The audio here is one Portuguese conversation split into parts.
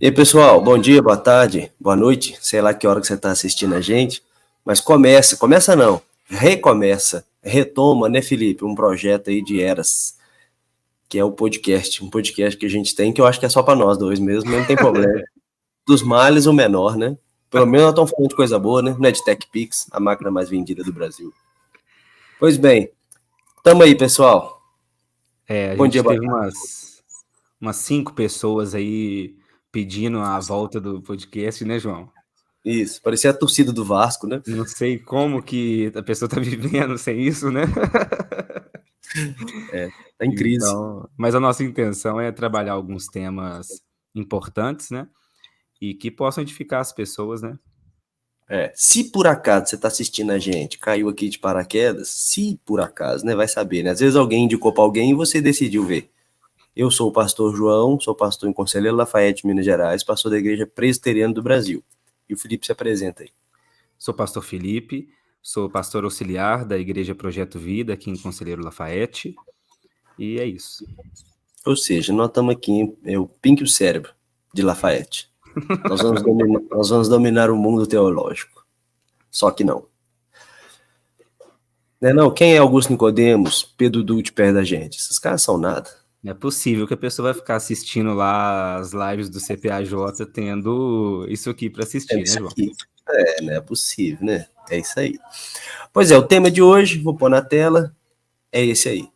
E aí, pessoal, bom dia, boa tarde, boa noite, sei lá que hora que você está assistindo a gente, mas começa não, recomeça, retoma, né, Felipe, um projeto aí de eras, que é o podcast, um podcast que a gente tem, que eu acho que é só para nós dois mesmo, mas não tem problema. Dos males, o menor, né? Pelo menos nós estamos falando de coisa boa, né? Não é de TechPix, a máquina mais vendida do Brasil. Pois bem, tamo aí, pessoal. A Bom dia, gente boa teve tarde. umas 5 pessoas aí pedindo a volta do podcast, né, João? Isso, parecia a torcida do Vasco, né? Não sei como que a pessoa tá vivendo sem isso, né? Tá em crise. Então, mas a nossa intenção é trabalhar alguns temas importantes, né? E que possam edificar as pessoas, né? Se por acaso você está assistindo a gente, caiu aqui de paraquedas, se por acaso, né, vai saber, né? Às vezes alguém indicou para alguém e você decidiu ver. Eu sou o pastor João, sou pastor em Conselheiro Lafayette, Minas Gerais, pastor da Igreja Presbiteriana do Brasil. E o Felipe se apresenta aí. Sou pastor Felipe, sou pastor auxiliar da Igreja Projeto Vida aqui em Conselheiro Lafayette. E é isso. Ou seja, nós estamos aqui, eu pinque o cérebro de Lafayette. Nós vamos dominar o mundo teológico. Só que não. Né, não? Quem é Augusto Nicodemos, Pedro Dutti perto da gente? Esses caras são nada. Não é possível que a pessoa vai ficar assistindo lá as lives do CPAJ tendo isso aqui para É assistir, né, isso João? aqui. Não é possível, né? É isso aí. Pois é, o tema de hoje, vou pôr na tela, é esse aí.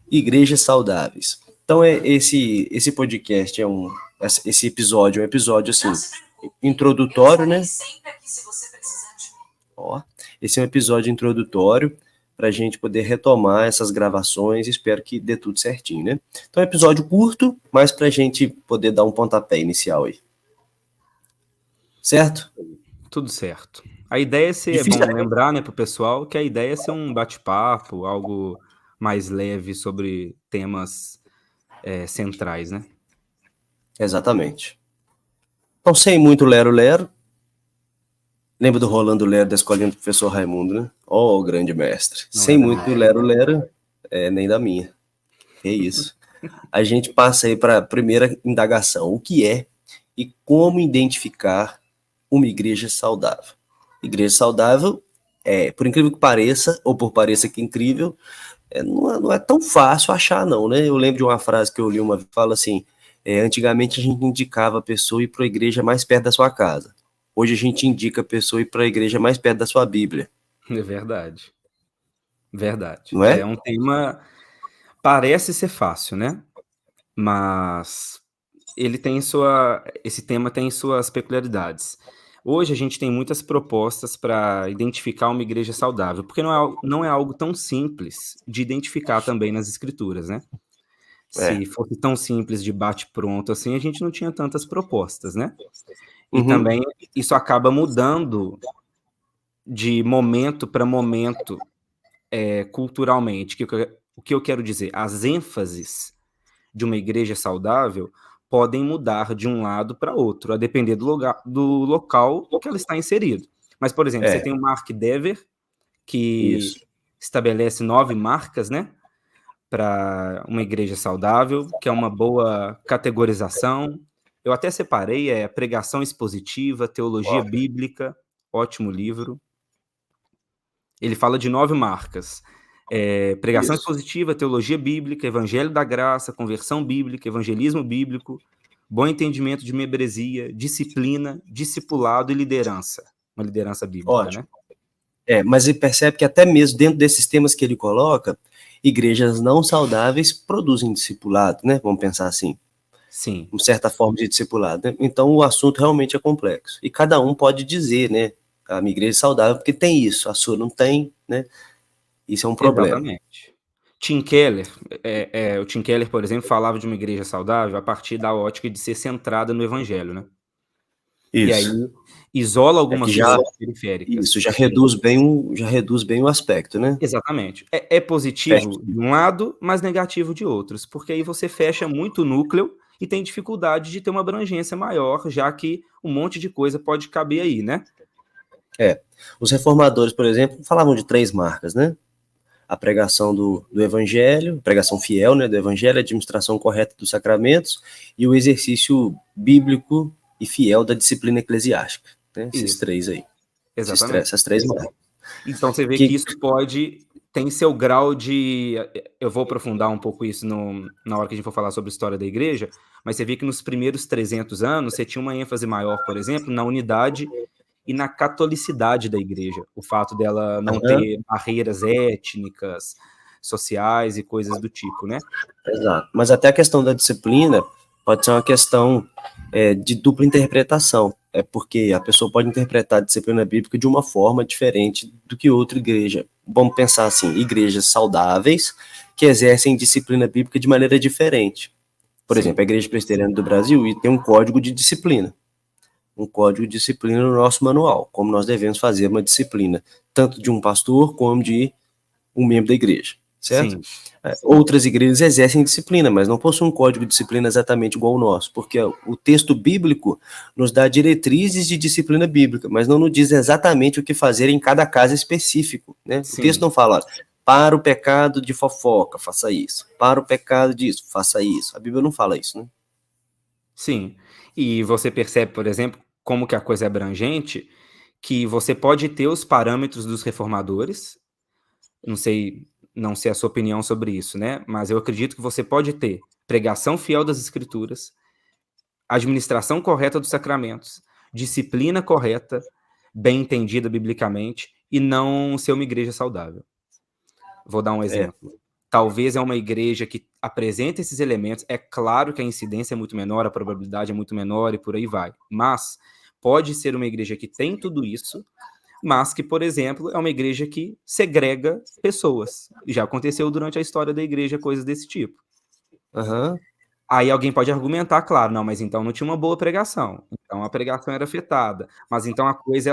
Igrejas saudáveis. Então, esse podcast esse episódio é um episódio, assim, introdutório, né? Ó, esse é um episódio introdutório para a gente poder retomar essas gravações. Espero que dê tudo certinho, né? Então, é um episódio curto, mas para a gente poder dar um pontapé inicial aí. Certo? Tudo certo. A ideia é Difícil. bom lembrar, né, para o pessoal, que a ideia é ser um bate-papo, algo mais leve sobre temas centrais, né? Exatamente. Então, sem muito lero-lero, lembra do Rolando Lero da escolinha do professor Raimundo, né? Ó, o grande mestre. Não é Sem da muito minha. lero-lero, nem da minha. É isso. A gente passa aí para a primeira indagação. O que é e como identificar uma igreja saudável? Igreja saudável, por incrível que pareça, ou por pareça que incrível, não é tão fácil achar, não, né? Eu lembro de uma frase que eu li uma vez, fala assim, antigamente a gente indicava a pessoa ir para a igreja mais perto da sua casa. Hoje a gente indica a pessoa ir para a igreja mais perto da sua Bíblia. É verdade. Verdade. Não é? É um tema, parece ser fácil, né? Mas esse tema tem suas peculiaridades. Hoje a gente tem muitas propostas para identificar uma igreja saudável, porque não é algo tão simples de identificar também nas escrituras, né? É. Se fosse tão simples de bate-pronto assim, a gente não tinha tantas propostas, né? E Uhum. também isso acaba mudando de momento para momento, culturalmente. O que eu quero dizer? As ênfases de uma igreja saudável podem mudar de um lado para outro, a depender do local que ela está inserido. Mas, por exemplo, você É, tem o Mark Dever, que isso. estabelece 9 marcas, né, para uma igreja saudável, que é uma boa categorização. Eu até separei, pregação expositiva, teologia Ó, bíblica, ótimo livro. Ele fala de 9 marcas. Pregação isso. expositiva, teologia bíblica, evangelho da graça, conversão bíblica, evangelismo bíblico, bom entendimento de membresia, disciplina, discipulado e liderança. Uma liderança bíblica, né? Ótimo. Mas ele percebe que até mesmo dentro desses temas que ele coloca, igrejas não saudáveis produzem discipulado, né? Vamos pensar assim, Sim, uma certa forma de discipulado, né? Então o assunto realmente é complexo. E cada um pode dizer, né? A minha igreja é saudável porque tem isso, a sua não tem, né? Isso é um problema. exatamente. Tim Keller, o Tim Keller, por exemplo, falava de uma igreja saudável a partir da ótica de ser centrada no evangelho, né? E aí Isso. isola É que algumas já coisas periféricas. isso já reduz bem o aspecto, né? Exatamente. É Fecha. positivo de um lado, mas negativo de outros, porque aí você fecha muito o núcleo e tem dificuldade de ter uma abrangência maior, já que um monte de coisa pode caber aí, né? Os reformadores, por exemplo, falavam de 3 marcas, né? A pregação do evangelho, pregação fiel, né, do evangelho, a administração correta dos sacramentos e o exercício bíblico e fiel da disciplina eclesiástica. Né? Esses Isso. três aí. Exatamente. Essas três marcas. Então você vê que isso tem seu grau de... Eu vou aprofundar um pouco isso na hora que a gente for falar sobre a história da igreja, mas você vê que nos primeiros 300 anos você tinha uma ênfase maior, por exemplo, na unidade e na catolicidade da igreja. O fato dela não ter barreiras étnicas, sociais e coisas do tipo, né? Exato. Mas até a questão da disciplina pode ser uma questão de dupla interpretação. É porque a pessoa pode interpretar a disciplina bíblica de uma forma diferente do que outra igreja. Vamos pensar assim, igrejas saudáveis que exercem disciplina bíblica de maneira diferente. Por exemplo, a Igreja Presbiteriana do Brasil tem um código de disciplina. Um código de disciplina no nosso manual, como nós devemos fazer uma disciplina, tanto de um pastor como de um membro da igreja, certo? Outras igrejas exercem disciplina, mas não possuem um código de disciplina exatamente igual ao nosso, porque o texto bíblico nos dá diretrizes de disciplina bíblica, mas não nos diz exatamente o que fazer em cada caso específico, né? O texto não fala, para o pecado de fofoca, faça isso. Para o pecado disso, faça isso. A Bíblia não fala isso, né? Sim. E você percebe, por exemplo, como que a coisa é abrangente, que você pode ter os parâmetros dos reformadores, não sei a sua opinião sobre isso, né? Mas eu acredito que você pode ter pregação fiel das escrituras, administração correta dos sacramentos, disciplina correta, bem entendida biblicamente, e não ser uma igreja saudável. Vou dar um exemplo. Talvez é uma igreja que apresenta esses elementos. É claro que a incidência é muito menor, a probabilidade é muito menor e por aí vai. Mas pode ser uma igreja que tem tudo isso, mas que, por exemplo, é uma igreja que segrega pessoas. Já aconteceu durante a história da igreja coisas desse tipo. Aí alguém pode argumentar, claro, não, mas então não tinha uma boa pregação. Então a pregação era afetada. Mas então a coisa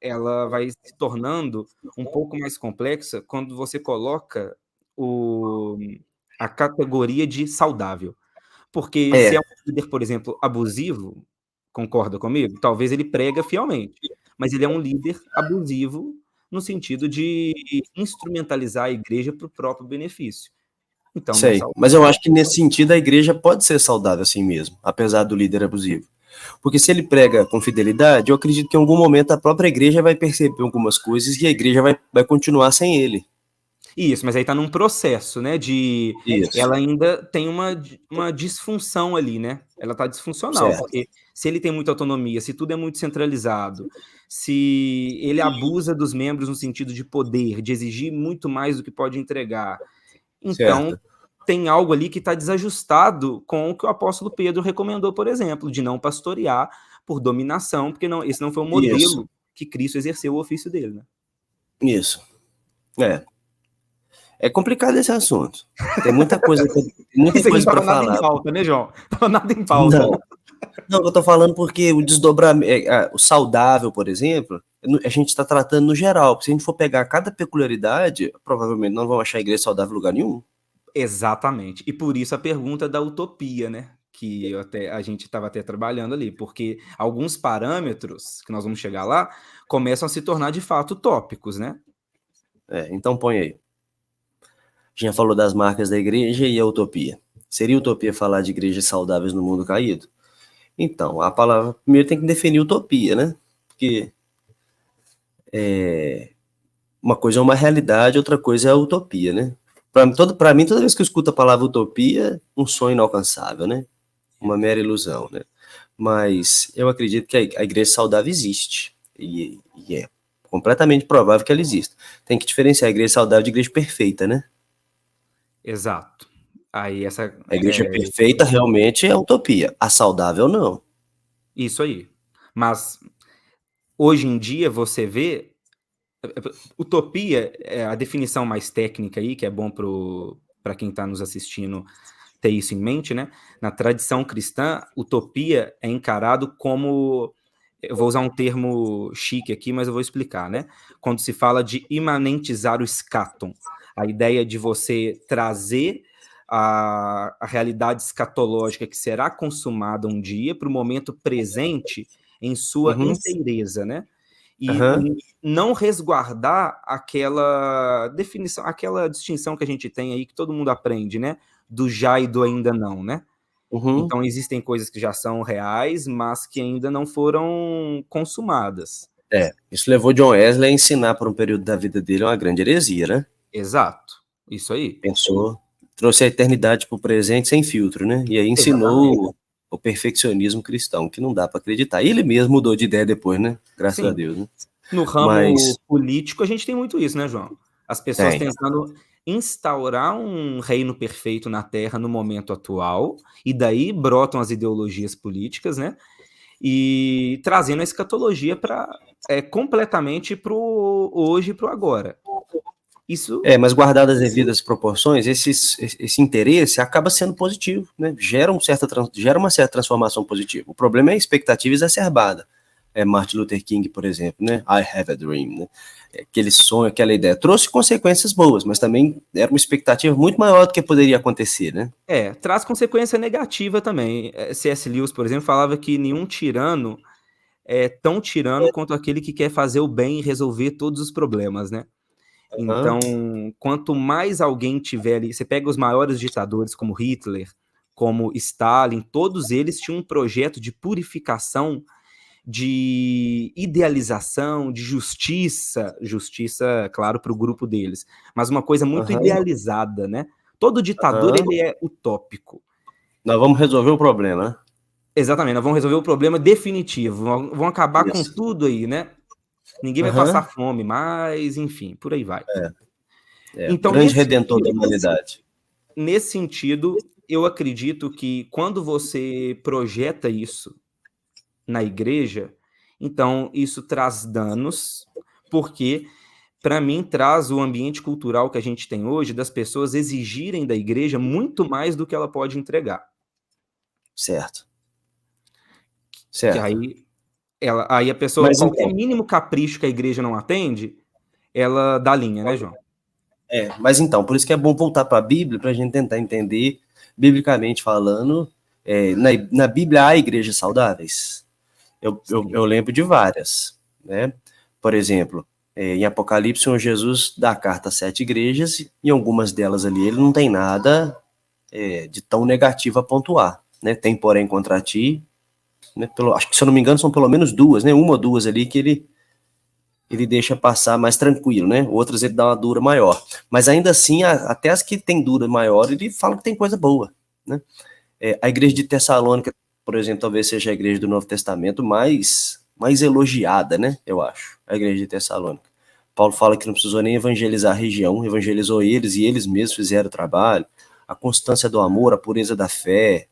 ela vai se tornando um pouco mais complexa quando você coloca a categoria de saudável. Porque se é um líder, por exemplo, abusivo, concorda comigo? Talvez ele prega fielmente, mas ele é um líder abusivo no sentido de instrumentalizar a igreja para o próprio benefício. Então não é saudável. Mas eu acho que nesse sentido a igreja pode ser saudável assim mesmo, apesar do líder abusivo. Porque se ele prega com fidelidade, eu acredito que em algum momento a própria igreja vai perceber algumas coisas e a igreja vai continuar sem ele. Isso, mas aí tá num processo, né, ela ainda tem uma disfunção ali, né, ela tá disfuncional, porque se ele tem muita autonomia, se tudo é muito centralizado, se ele abusa dos membros no sentido de poder, de exigir muito mais do que pode entregar, então tem algo ali que está desajustado com o que o apóstolo Pedro recomendou, por exemplo, de não pastorear por dominação, porque esse não foi o modelo que Cristo exerceu o ofício dele, né? Isso. É complicado esse assunto. Tem muita coisa, para falar. Nada em pauta, né, João? Tava nada em pauta. Não, eu tô falando porque o desdobramento, o saudável, por exemplo, a gente está tratando no geral. Se a gente for pegar cada peculiaridade, provavelmente não vamos achar a igreja saudável em lugar nenhum. Exatamente. E por isso a pergunta da utopia, né? Que a gente estava até trabalhando ali, porque alguns parâmetros, que nós vamos chegar lá, começam a se tornar de fato utópicos, né? Então põe aí. Já falou das marcas da igreja e a utopia. Seria utopia falar de igrejas saudáveis no mundo caído? Então, a palavra primeiro tem que definir utopia, né? Porque uma coisa é uma realidade, outra coisa é a utopia, né? Para mim, toda vez que eu escuto a palavra utopia, um sonho inalcançável, né? Uma mera ilusão, né? Mas eu acredito que a igreja saudável existe. E é completamente provável que ela exista. Tem que diferenciar a igreja saudável de igreja perfeita, né? Exato. A igreja perfeita realmente é utopia. A saudável, não. Isso aí. Mas hoje em dia você vê utopia, a definição mais técnica aí, que é bom para quem está nos assistindo ter isso em mente, né? Na tradição cristã, utopia é encarado como, eu vou usar um termo chique aqui, mas eu vou explicar, né? Quando se fala de imanentizar o escatom, a ideia de você trazer a realidade escatológica que será consumada um dia para o momento presente em sua inteireza, né? E não resguardar aquela definição, aquela distinção que a gente tem aí, que todo mundo aprende, né? Do já e do ainda não, né? Uhum. Então, existem coisas que já são reais, mas que ainda não foram consumadas. Isso levou John Wesley a ensinar por um período da vida dele uma grande heresia, né? Exato, isso aí. Pensou, trouxe a eternidade para o presente sem filtro, né? E aí ensinou o perfeccionismo cristão, que não dá para acreditar. E ele mesmo mudou de ideia depois, né? Graças a Sim. Deus, né? No ramo político, a gente tem muito isso, né, João? As pessoas tentando instaurar um reino perfeito na Terra no momento atual, e daí brotam as ideologias políticas, né? E trazendo a escatologia para completamente para o hoje e para o agora. Isso. Mas guardadas as devidas proporções, esse interesse acaba sendo positivo, né? Gera uma certa transformação positiva. O problema é a expectativa exacerbada. Martin Luther King, por exemplo, né? I have a dream, né? Aquele sonho, aquela ideia. Trouxe consequências boas, mas também era uma expectativa muito maior do que poderia acontecer, né? Traz consequência negativa também. C.S. Lewis, por exemplo, falava que nenhum tirano é tão tirano quanto aquele que quer fazer o bem e resolver todos os problemas, né? Então, quanto mais alguém tiver ali, você pega os maiores ditadores como Hitler, como Stalin, todos eles tinham um projeto de purificação, de idealização, de justiça, claro, para o grupo deles, mas uma coisa muito idealizada, né? Todo ditador, ele é utópico. Nós vamos resolver o problema, né? Exatamente, nós vamos resolver o problema definitivo, vamos acabar com tudo aí, né? Ninguém vai passar fome mais, enfim, por aí vai. Então, grande redentor da humanidade. Nesse sentido, eu acredito que quando você projeta isso na igreja, então isso traz danos, porque, para mim, traz o ambiente cultural que a gente tem hoje das pessoas exigirem da igreja muito mais do que ela pode entregar. Certo. Que aí a pessoa, Mas qualquer então, mínimo capricho que a igreja não atende, ela dá linha, né, João? mas então, por isso que é bom voltar para a Bíblia, para a gente tentar entender, biblicamente falando, na Bíblia há igrejas saudáveis? Eu lembro de várias, né? Por exemplo, em Apocalipse, o Senhor Jesus dá a carta a 7 igrejas, e em algumas delas ali ele não tem nada de tão negativo a pontuar, né? Tem, porém, contra ti, né? Acho que, se eu não me engano, são pelo menos 2, né? 1 ou 2 ali que ele deixa passar mais tranquilo, né? Outras ele dá uma dura maior. Mas ainda assim, até as que tem dura maior, ele fala que tem coisa boa, né? A igreja de Tessalônica, por exemplo, talvez seja a igreja do Novo Testamento mais elogiada, né? Eu acho, a igreja de Tessalônica. Paulo fala que não precisou nem evangelizar a região, evangelizou eles e eles mesmos fizeram o trabalho. A constância do amor, a pureza da fé,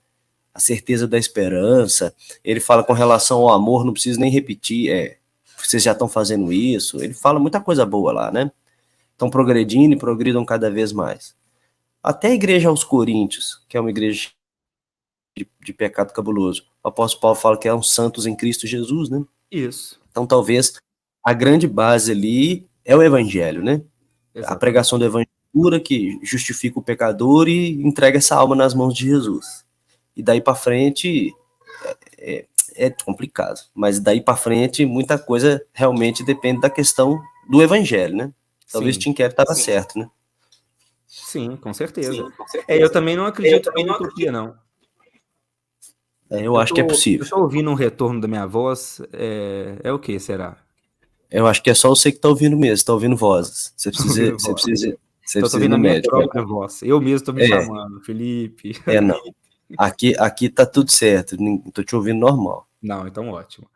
a certeza da esperança. Ele fala com relação ao amor, não preciso nem repetir, vocês já estão fazendo isso. Ele fala muita coisa boa lá, né? Estão progredindo e progridam cada vez mais. Até a igreja aos Coríntios, que é uma igreja de pecado cabuloso. O apóstolo Paulo fala que eram santos em Cristo Jesus, né? Isso. Então, talvez a grande base ali é o evangelho, né? Exatamente. A pregação do evangelho pura que justifica o pecador e entrega essa alma nas mãos de Jesus. E daí para frente é complicado, mas daí para frente muita coisa realmente depende da questão do evangelho, né? Talvez Tim Keller estava certo, né? Sim, com certeza. Eu também não acredito em utopia, não. Eu acho que é possível. Eu tô ouvindo um retorno da minha voz. É o que será? Eu acho que é só você que tá ouvindo mesmo, tá ouvindo vozes. Você precisa Tô ouvindo a minha própria voz. Eu mesmo tô me chamando, Felipe. Não. Aqui tá tudo certo, tô te ouvindo normal. Não, então ótimo.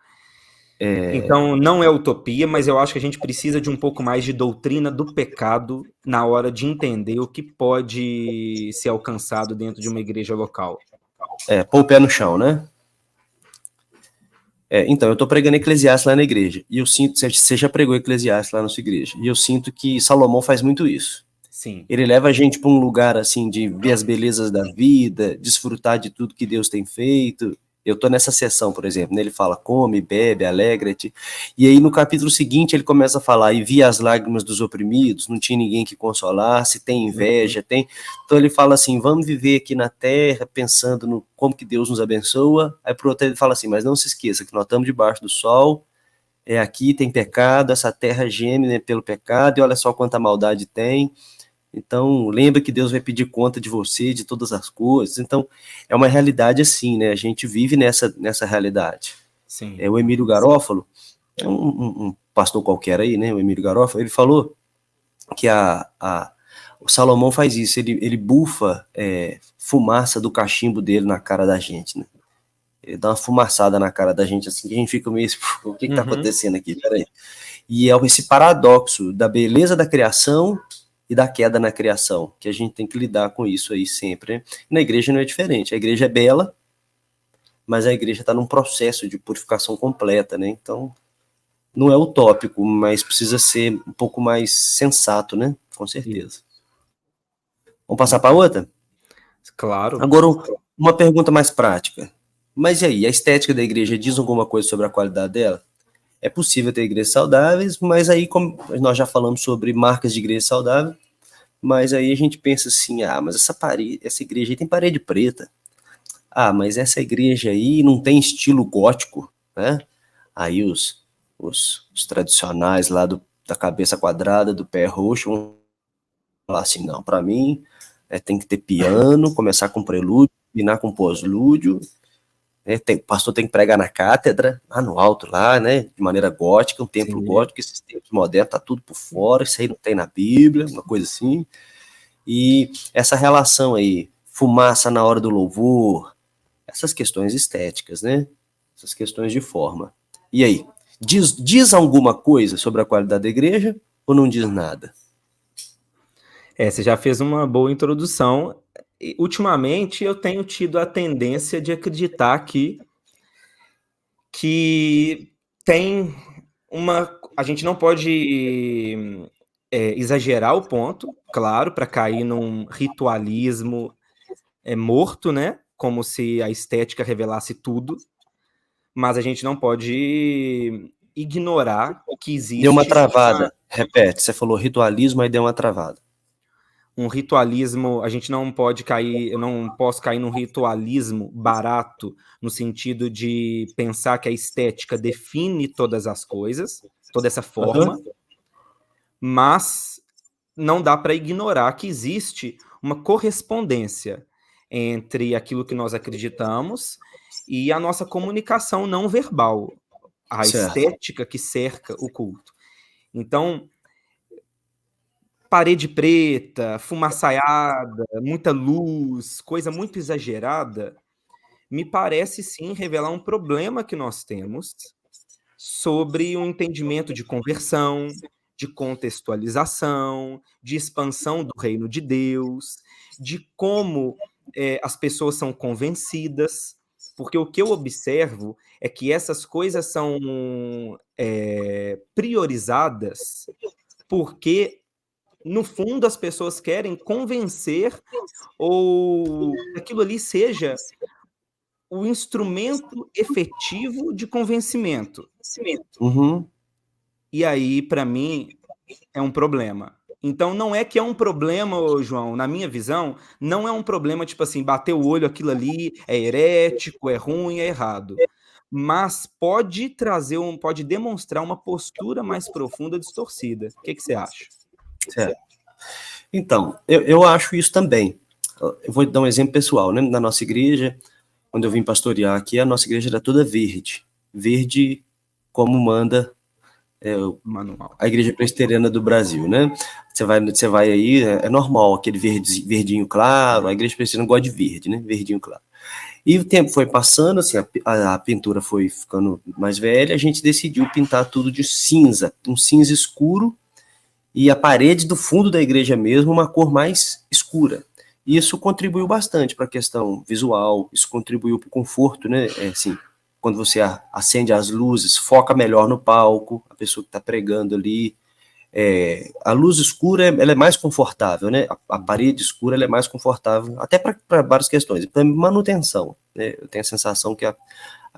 Então, não é utopia, mas eu acho que a gente precisa de um pouco mais de doutrina do pecado na hora de entender o que pode ser alcançado dentro de uma igreja local. Pôr o pé no chão, né? Então, eu tô pregando Eclesiastes lá na igreja, e eu sinto, você já pregou Eclesiastes lá na sua igreja, e eu sinto que Salomão faz muito isso. Sim. Ele leva a gente para um lugar, assim, de ver as belezas da vida, desfrutar de tudo que Deus tem feito. Eu tô nessa sessão, por exemplo, né? Ele fala, come, bebe, alegra-te. E aí no capítulo seguinte ele começa a falar, e vi as lágrimas dos oprimidos, não tinha ninguém que consolasse, tem inveja, tem... Então ele fala assim, vamos viver aqui na terra, pensando no como que Deus nos abençoa. Aí pro outro ele fala assim, mas não se esqueça que nós estamos debaixo do sol, aqui tem pecado, essa terra geme, né, pelo pecado, e olha só quanta maldade tem. Então, lembra que Deus vai pedir conta de você, de todas as coisas. Então, é uma realidade assim, né? A gente vive nessa realidade. Sim. O Emílio Garófalo, um pastor qualquer aí, né? O Emílio Garófalo, ele falou que o Salomão faz isso, ele bufa fumaça do cachimbo dele na cara da gente, né? Ele dá uma fumaçada na cara da gente, assim, que a gente fica meio, o que tá acontecendo aqui? Peraí. E é esse paradoxo da beleza da criação e da queda na criação, que a gente tem que lidar com isso aí sempre, né? Na igreja não é diferente, a igreja é bela, mas a igreja está num processo de purificação completa, né? Então, não é utópico, mas precisa ser um pouco mais sensato, né? Com certeza. Vamos passar para outra? Claro. Agora, uma pergunta mais prática. Mas e aí, a estética da igreja diz alguma coisa sobre a qualidade dela? É possível ter igrejas saudáveis, mas aí, como nós já falamos sobre marcas de igreja saudável, mas aí a gente pensa assim, mas essa igreja aí tem parede preta. Mas essa igreja aí não tem estilo gótico, né? Aí os tradicionais lá da cabeça quadrada, do pé roxo, vão falar assim, não, para mim tem que ter piano, começar com prelúdio, terminar com pós-lúdio, o pastor tem que pregar na cátedra, lá no alto, lá, né, de maneira gótica, um templo gótico, esses templos modernos, tá tudo por fora, isso aí não tem na Bíblia, uma coisa assim. E essa relação aí, fumaça na hora do louvor, essas questões estéticas, né, essas questões de forma. E aí, diz alguma coisa sobre a qualidade da igreja ou não diz nada? Você já fez uma boa introdução. E, ultimamente, eu tenho tido a tendência de acreditar que tem a gente não pode exagerar o ponto, claro, para cair num ritualismo morto, né? Como se a estética revelasse tudo, mas a gente não pode ignorar que existe... Deu uma travada, repete, você falou ritualismo, aí deu uma travada. Um ritualismo, a gente não pode cair, eu não posso cair num ritualismo barato, no sentido de pensar que a estética define todas as coisas, toda essa forma, mas não dá para ignorar que existe uma correspondência entre aquilo que nós acreditamos e a nossa comunicação não verbal, a estética que cerca o culto. Então, parede preta, fumaçaiada, muita luz, coisa muito exagerada, me parece sim revelar um problema que nós temos sobre um entendimento de conversão, de contextualização, de expansão do reino de Deus, de como as pessoas são convencidas, porque o que eu observo é que essas coisas são priorizadas porque, no fundo, as pessoas querem convencer ou que aquilo ali seja o instrumento efetivo de convencimento. E aí, para mim, é um problema. Então, não é que é um problema, João, na minha visão, não é um problema, tipo assim, bater o olho, aquilo ali é herético, é ruim, é errado. Mas pode pode demonstrar uma postura mais profunda distorcida. O que você acha? Certo. Então, eu acho isso também. Eu vou dar um exemplo pessoal, né? Na nossa igreja, quando eu vim pastorear aqui, a nossa igreja era toda verde. Verde como manda a Igreja Presbiteriana do Brasil, né? Você vai aí, é normal, aquele verdinho claro, a Igreja Presbiteriana gosta de verde, né? Verdinho claro. E o tempo foi passando, assim, a pintura foi ficando mais velha, a gente decidiu pintar tudo de cinza, um cinza escuro, e a parede do fundo da igreja mesmo, uma cor mais escura. E isso contribuiu bastante para a questão visual, isso contribuiu para o conforto, né? Assim, quando você acende as luzes, foca melhor no palco, a pessoa que está pregando ali. A luz escura ela é mais confortável, né? A parede escura ela é mais confortável, até para várias questões. Para manutenção, né? Eu tenho a sensação que a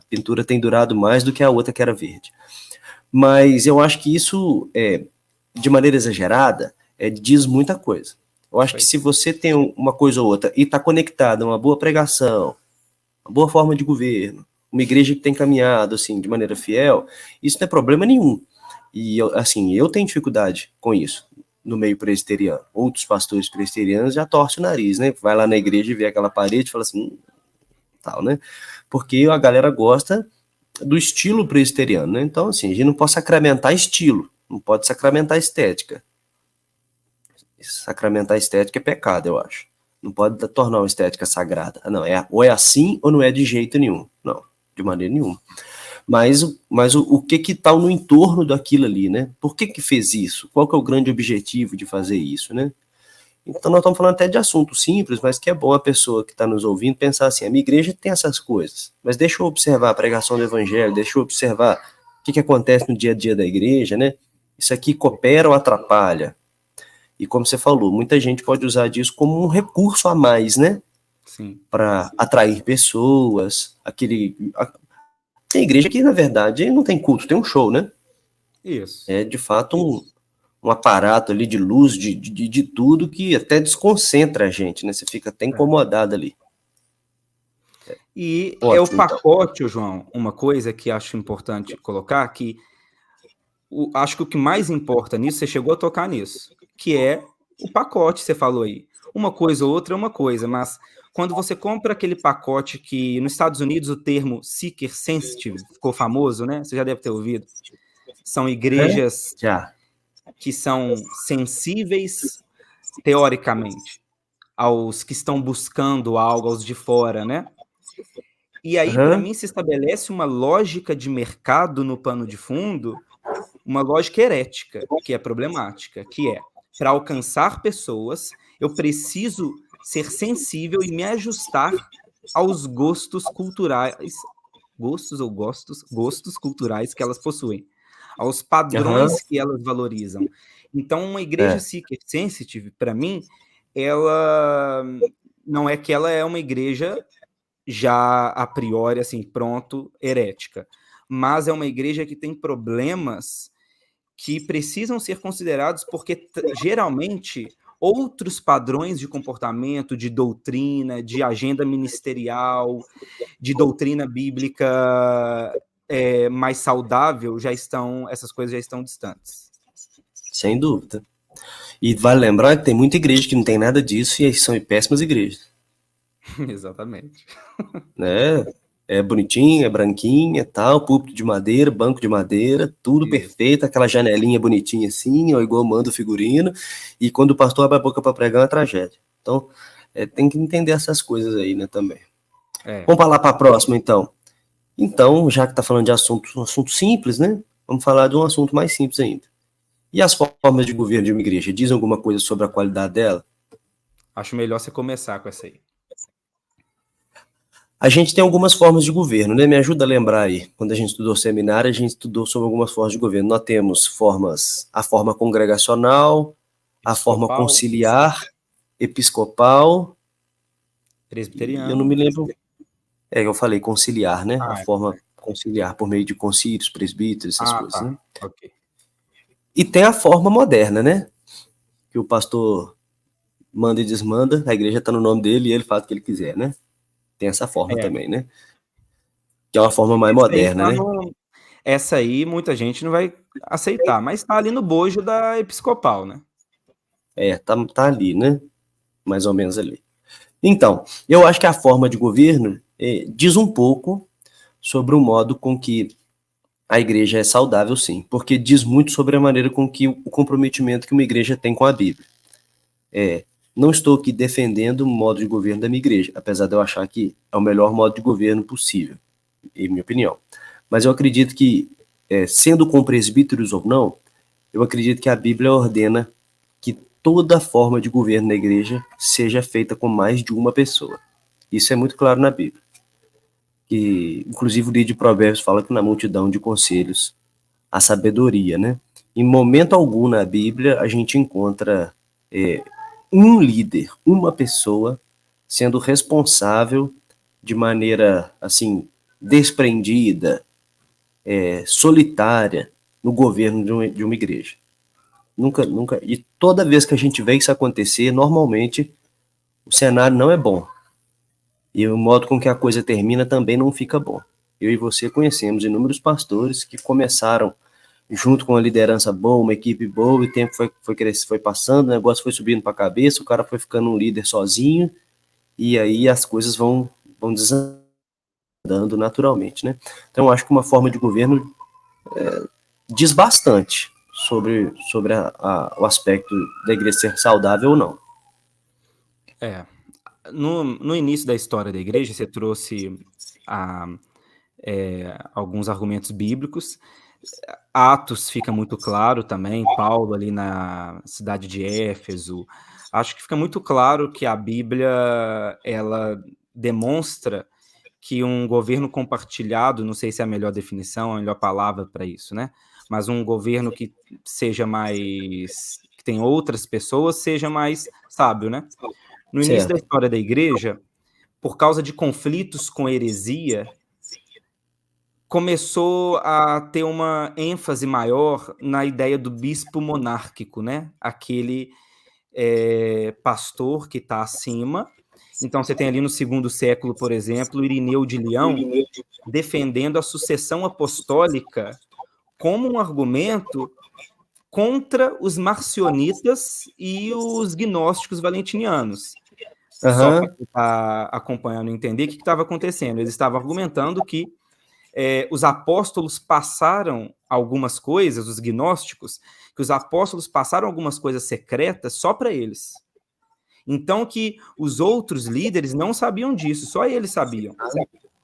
pintura tem durado mais do que a outra que era verde. Mas eu acho que isso, de maneira exagerada, diz muita coisa. Eu acho que se você tem uma coisa ou outra e está conectado a uma boa pregação, uma boa forma de governo, uma igreja que tem caminhado assim, de maneira fiel, isso não é problema nenhum. E eu tenho dificuldade com isso. no meio presbiteriano. Outros pastores presbiterianos já torcem o nariz, né? Vai lá na igreja e vê aquela parede e fala assim, tal, né? Porque a galera gosta do estilo presbiteriano, né? Então, assim, a gente não pode sacramentar estilo, não pode sacramentar estética. Sacramentar estética é pecado, eu acho. Não pode tornar uma estética sagrada. Não, ou é assim ou não é de jeito nenhum. Não, de maneira nenhuma. Mas o que está no entorno daquilo ali, né? Por que fez isso? Qual que é o grande objetivo de fazer isso, né? Então nós estamos falando até de assunto simples, mas que é bom a pessoa que está nos ouvindo pensar assim, a minha igreja tem essas coisas, mas deixa eu observar a pregação do evangelho, deixa eu observar o que acontece no dia a dia da igreja, né? Isso aqui coopera ou atrapalha? E como você falou, muita gente pode usar disso como um recurso a mais, né? Sim. Para atrair pessoas, tem igreja que, na verdade, não tem culto, tem um show, né? Isso. É, de fato, um aparato ali de luz, de tudo, que até desconcentra a gente, né? Você fica até incomodado ali. E Ótimo, é o pacote, João, uma coisa que acho importante colocar, que acho que o que mais importa nisso, você chegou a tocar nisso, que é o pacote, você falou aí. Uma coisa ou outra é uma coisa, mas quando você compra aquele pacote que nos Estados Unidos o termo seeker sensitive ficou famoso, né? Você já deve ter ouvido. São igrejas que são sensíveis, teoricamente, aos que estão buscando algo, aos de fora, né? E aí, para mim, se estabelece uma lógica de mercado no pano de fundo, uma lógica herética, que é problemática, que é, para alcançar pessoas, eu preciso ser sensível e me ajustar aos gostos culturais, gostos culturais que elas possuem, aos padrões que elas valorizam. Então, uma igreja seeker sensitive, para mim, ela não é que ela é uma igreja já a priori, assim, pronto, herética, mas é uma igreja que tem problemas que precisam ser considerados porque, geralmente, outros padrões de comportamento, de doutrina, de agenda ministerial, de doutrina bíblica mais saudável, essas coisas já estão distantes. Sem dúvida. E vale lembrar que tem muita igreja que não tem nada disso e são péssimas igrejas. Exatamente. Né? É bonitinha, é branquinha, tal, púlpito de madeira, banco de madeira, tudo perfeito, aquela janelinha bonitinha assim, ó, igual manda o figurino, e quando o pastor abre a boca para pregar é uma tragédia. Então, tem que entender essas coisas aí, né, também. Vamos falar para a próxima, então. Então, já que está falando de um assunto simples, né, vamos falar de um assunto mais simples ainda. E as formas de governo de uma igreja, dizem alguma coisa sobre a qualidade dela? Acho melhor você começar com essa aí. A gente tem algumas formas de governo, né? Me ajuda a lembrar aí. Quando a gente estudou seminário, a gente estudou sobre algumas formas de governo. Nós temos a forma congregacional, a forma conciliar, episcopal, presbiteriano. E eu não me lembro. Eu falei conciliar, né? A forma conciliar por meio de concílios, presbíteros, essas coisas, né? Okay. E tem a forma moderna, né? Que o pastor manda e desmanda, a igreja está no nome dele e ele faz o que ele quiser, né? Tem essa forma também, né? Que é uma forma mais moderna, né? Essa aí muita gente não vai aceitar, mas está ali no bojo da episcopal, né? Tá ali, né? Mais ou menos ali. Então, eu acho que a forma de governo diz um pouco sobre o modo com que a igreja é saudável, sim, porque diz muito sobre a maneira com que o comprometimento que uma igreja tem com a Bíblia. Não estou aqui defendendo o modo de governo da minha igreja, apesar de eu achar que é o melhor modo de governo possível, em minha opinião. Mas eu acredito que, sendo com presbíteros ou não, eu acredito que a Bíblia ordena que toda forma de governo na igreja seja feita com mais de uma pessoa. Isso é muito claro na Bíblia. Que, inclusive, o livro de Provérbios fala que na multidão de conselhos há sabedoria, né? Em momento algum na Bíblia a gente encontra um líder, uma pessoa sendo responsável de maneira assim desprendida, solitária no governo de uma igreja. Nunca. E toda vez que a gente vê isso acontecer, normalmente o cenário não é bom. E o modo com que a coisa termina também não fica bom. Eu e você conhecemos inúmeros pastores que começaram junto com uma liderança boa, uma equipe boa, e o tempo foi passando, o negócio foi subindo para a cabeça, o cara foi ficando um líder sozinho, e aí as coisas vão desandando naturalmente, né? Então, eu acho que uma forma de governo diz bastante sobre o aspecto da igreja ser saudável ou não. No início da história da igreja, você trouxe alguns argumentos bíblicos. Atos fica muito claro também, Paulo ali na cidade de Éfeso. Acho que fica muito claro que a Bíblia, ela demonstra que um governo compartilhado, não sei se é a melhor definição, a melhor palavra para isso, né? Mas um governo que seja mais, que tem outras pessoas, seja mais sábio, né? No início da Certo. história da igreja, por causa de conflitos com heresia, começou a ter uma ênfase maior na ideia do bispo monárquico, né? Aquele pastor que está acima. Então, você tem ali no segundo século, por exemplo, Irineu de Leão defendendo a sucessão apostólica como um argumento contra os marcionitas e os gnósticos valentinianos. Só para quem está acompanhando entender o que estava acontecendo. Eles estavam argumentando que os apóstolos passaram algumas coisas, os gnósticos, que os apóstolos passaram algumas coisas secretas só para eles. Então, que os outros líderes não sabiam disso, só eles sabiam.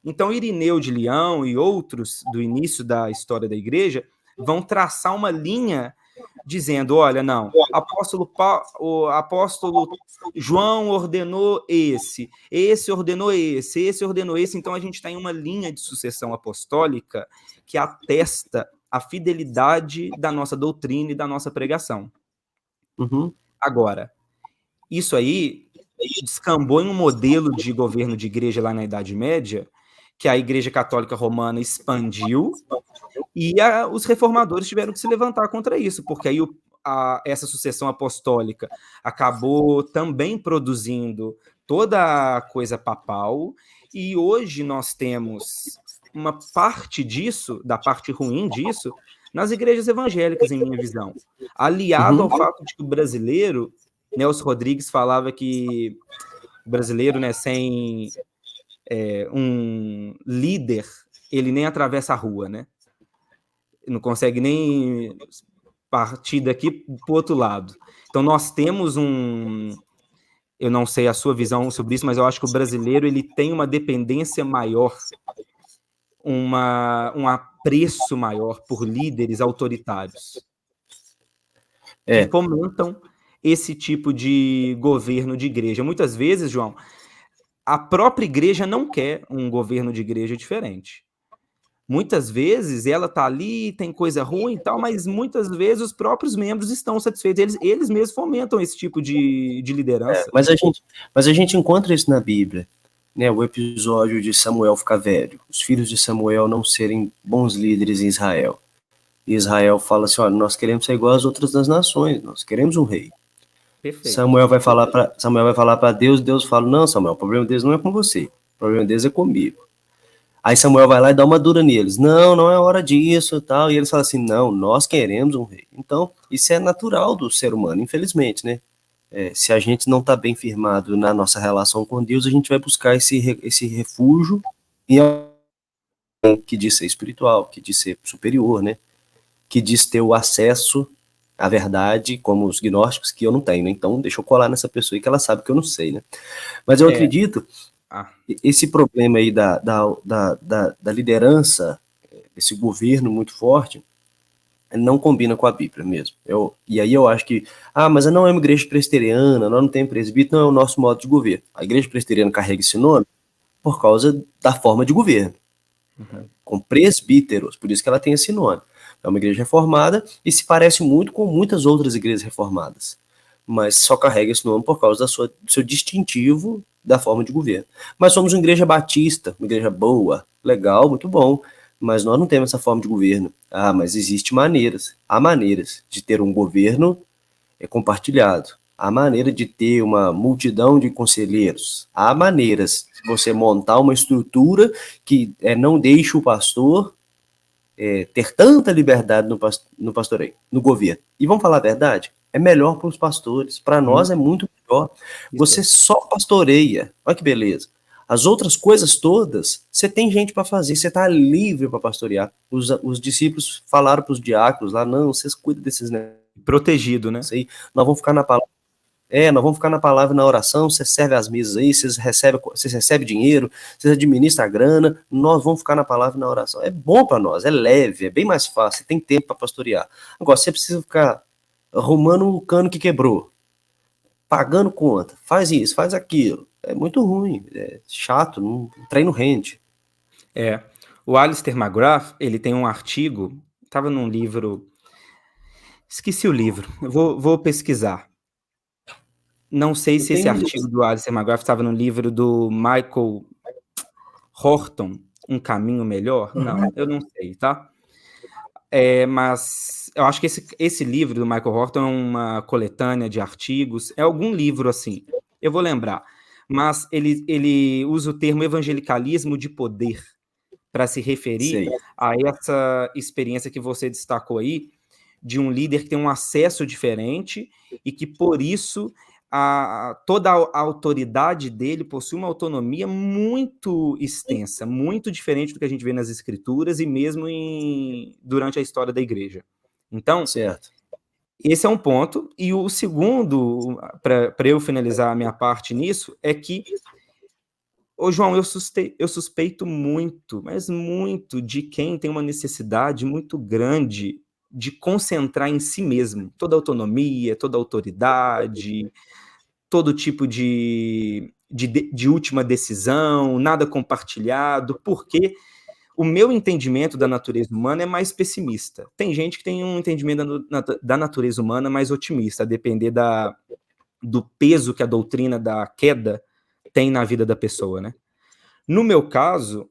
Então, Irineu de Leão e outros do início da história da igreja vão traçar uma linha dizendo, olha, não, o apóstolo João ordenou esse ordenou esse ordenou esse, então a gente está em uma linha de sucessão apostólica que atesta a fidelidade da nossa doutrina e da nossa pregação. Uhum. Agora, isso aí descambou em um modelo de governo de igreja lá na Idade Média, que a Igreja Católica Romana expandiu, e os reformadores tiveram que se levantar contra isso, porque aí essa sucessão apostólica acabou também produzindo toda a coisa papal, e hoje nós temos uma parte disso, da parte ruim disso, nas igrejas evangélicas, em minha visão. Aliado ao fato de que o brasileiro, Nelson Rodrigues falava que o brasileiro, né, sem um líder, ele nem atravessa a rua, né? Não consegue nem partir daqui para o outro lado. Então, nós temos eu não sei a sua visão sobre isso, mas eu acho que o brasileiro ele tem uma dependência maior, um apreço maior por líderes autoritários que fomentam esse tipo de governo de igreja. Muitas vezes, João, a própria igreja não quer um governo de igreja diferente. Muitas vezes ela está ali, tem coisa ruim e tal, mas muitas vezes os próprios membros estão satisfeitos. Eles mesmos fomentam esse tipo de liderança. Mas a gente encontra isso na Bíblia, né? O episódio de Samuel ficar velho, os filhos de Samuel não serem bons líderes em Israel. E Israel fala assim, olha, nós queremos ser igual às outras das nações, nós queremos um rei. Perfeito. Samuel vai falar para Deus, Deus fala, não, Samuel, o problema deles não é com você, o problema deles é comigo. Aí Samuel vai lá e dá uma dura neles, não é hora disso, tal, e eles falam assim, não, nós queremos um rei. Então, isso é natural do ser humano, infelizmente, né? Se a gente não está bem firmado na nossa relação com Deus, a gente vai buscar esse refúgio em alguém que diz ser espiritual, que diz ser superior, né? Que diz ter o acesso à verdade, como os gnósticos, que eu não tenho, né? Então deixa eu colar nessa pessoa aí que ela sabe que eu não sei, né? Mas eu acredito, esse problema aí da liderança, esse governo muito forte, não combina com a Bíblia mesmo. E aí eu acho que, mas não é uma igreja presbiteriana, nós não temos presbítero, não é o nosso modo de governo. A igreja presbiteriana carrega esse nome por causa da forma de governo, com presbíteros, por isso que ela tem esse nome. É uma igreja reformada e se parece muito com muitas outras igrejas reformadas, mas só carrega esse nome por causa do seu distintivo da forma de governo. Mas somos uma igreja batista, uma igreja boa, legal, muito bom, mas nós não temos essa forma de governo. Mas existem maneiras. Há maneiras de ter um governo compartilhado. Há maneira de ter uma multidão de conselheiros. Há maneiras de você montar uma estrutura que não deixe o pastor ter tanta liberdade no pastoreio, no governo. E vamos falar a verdade? É melhor para os pastores. Para nós é muito melhor. Você só pastoreia. Olha que beleza. As outras coisas todas, você tem gente para fazer, você está livre para pastorear. Os discípulos falaram para os diáconos lá, não, vocês cuidam desses negócios. Protegido, né? Aí, nós vamos ficar na palavra. Nós vamos ficar na palavra e na oração, você serve as mesas aí, vocês recebem dinheiro, vocês administram a grana, nós vamos ficar na palavra e na oração. É bom para nós, é leve, é bem mais fácil, você tem tempo para pastorear. Agora, você precisa ficar arrumando o cano que quebrou, pagando conta, faz isso, faz aquilo. É muito ruim, é chato, o trem não rende. O Alistair McGrath, ele tem um artigo, estava num livro, esqueci o livro, vou pesquisar. Não sei se esse artigo do Alistair McGrath estava no livro do Michael Horton, Um Caminho Melhor? Não, eu não sei, tá? Mas eu acho que esse livro do Michael Horton é uma coletânea de artigos, é algum livro assim, eu vou lembrar. Mas ele usa o termo evangelicalismo de poder para se referir a essa experiência que você destacou aí, de um líder que tem um acesso diferente e que, por isso, toda a autoridade dele possui uma autonomia muito extensa, muito diferente do que a gente vê nas Escrituras e mesmo durante a história da igreja. Então, esse é um ponto. E o segundo, para eu finalizar a minha parte nisso, é que, João, eu suspeito muito, mas muito, de quem tem uma necessidade muito grande de concentrar em si mesmo toda a autonomia, toda a autoridade, todo tipo de última decisão, nada compartilhado, porque o meu entendimento da natureza humana é mais pessimista. Tem gente que tem um entendimento da natureza humana mais otimista, a depender do peso que a doutrina da queda tem na vida da pessoa, né? No meu caso,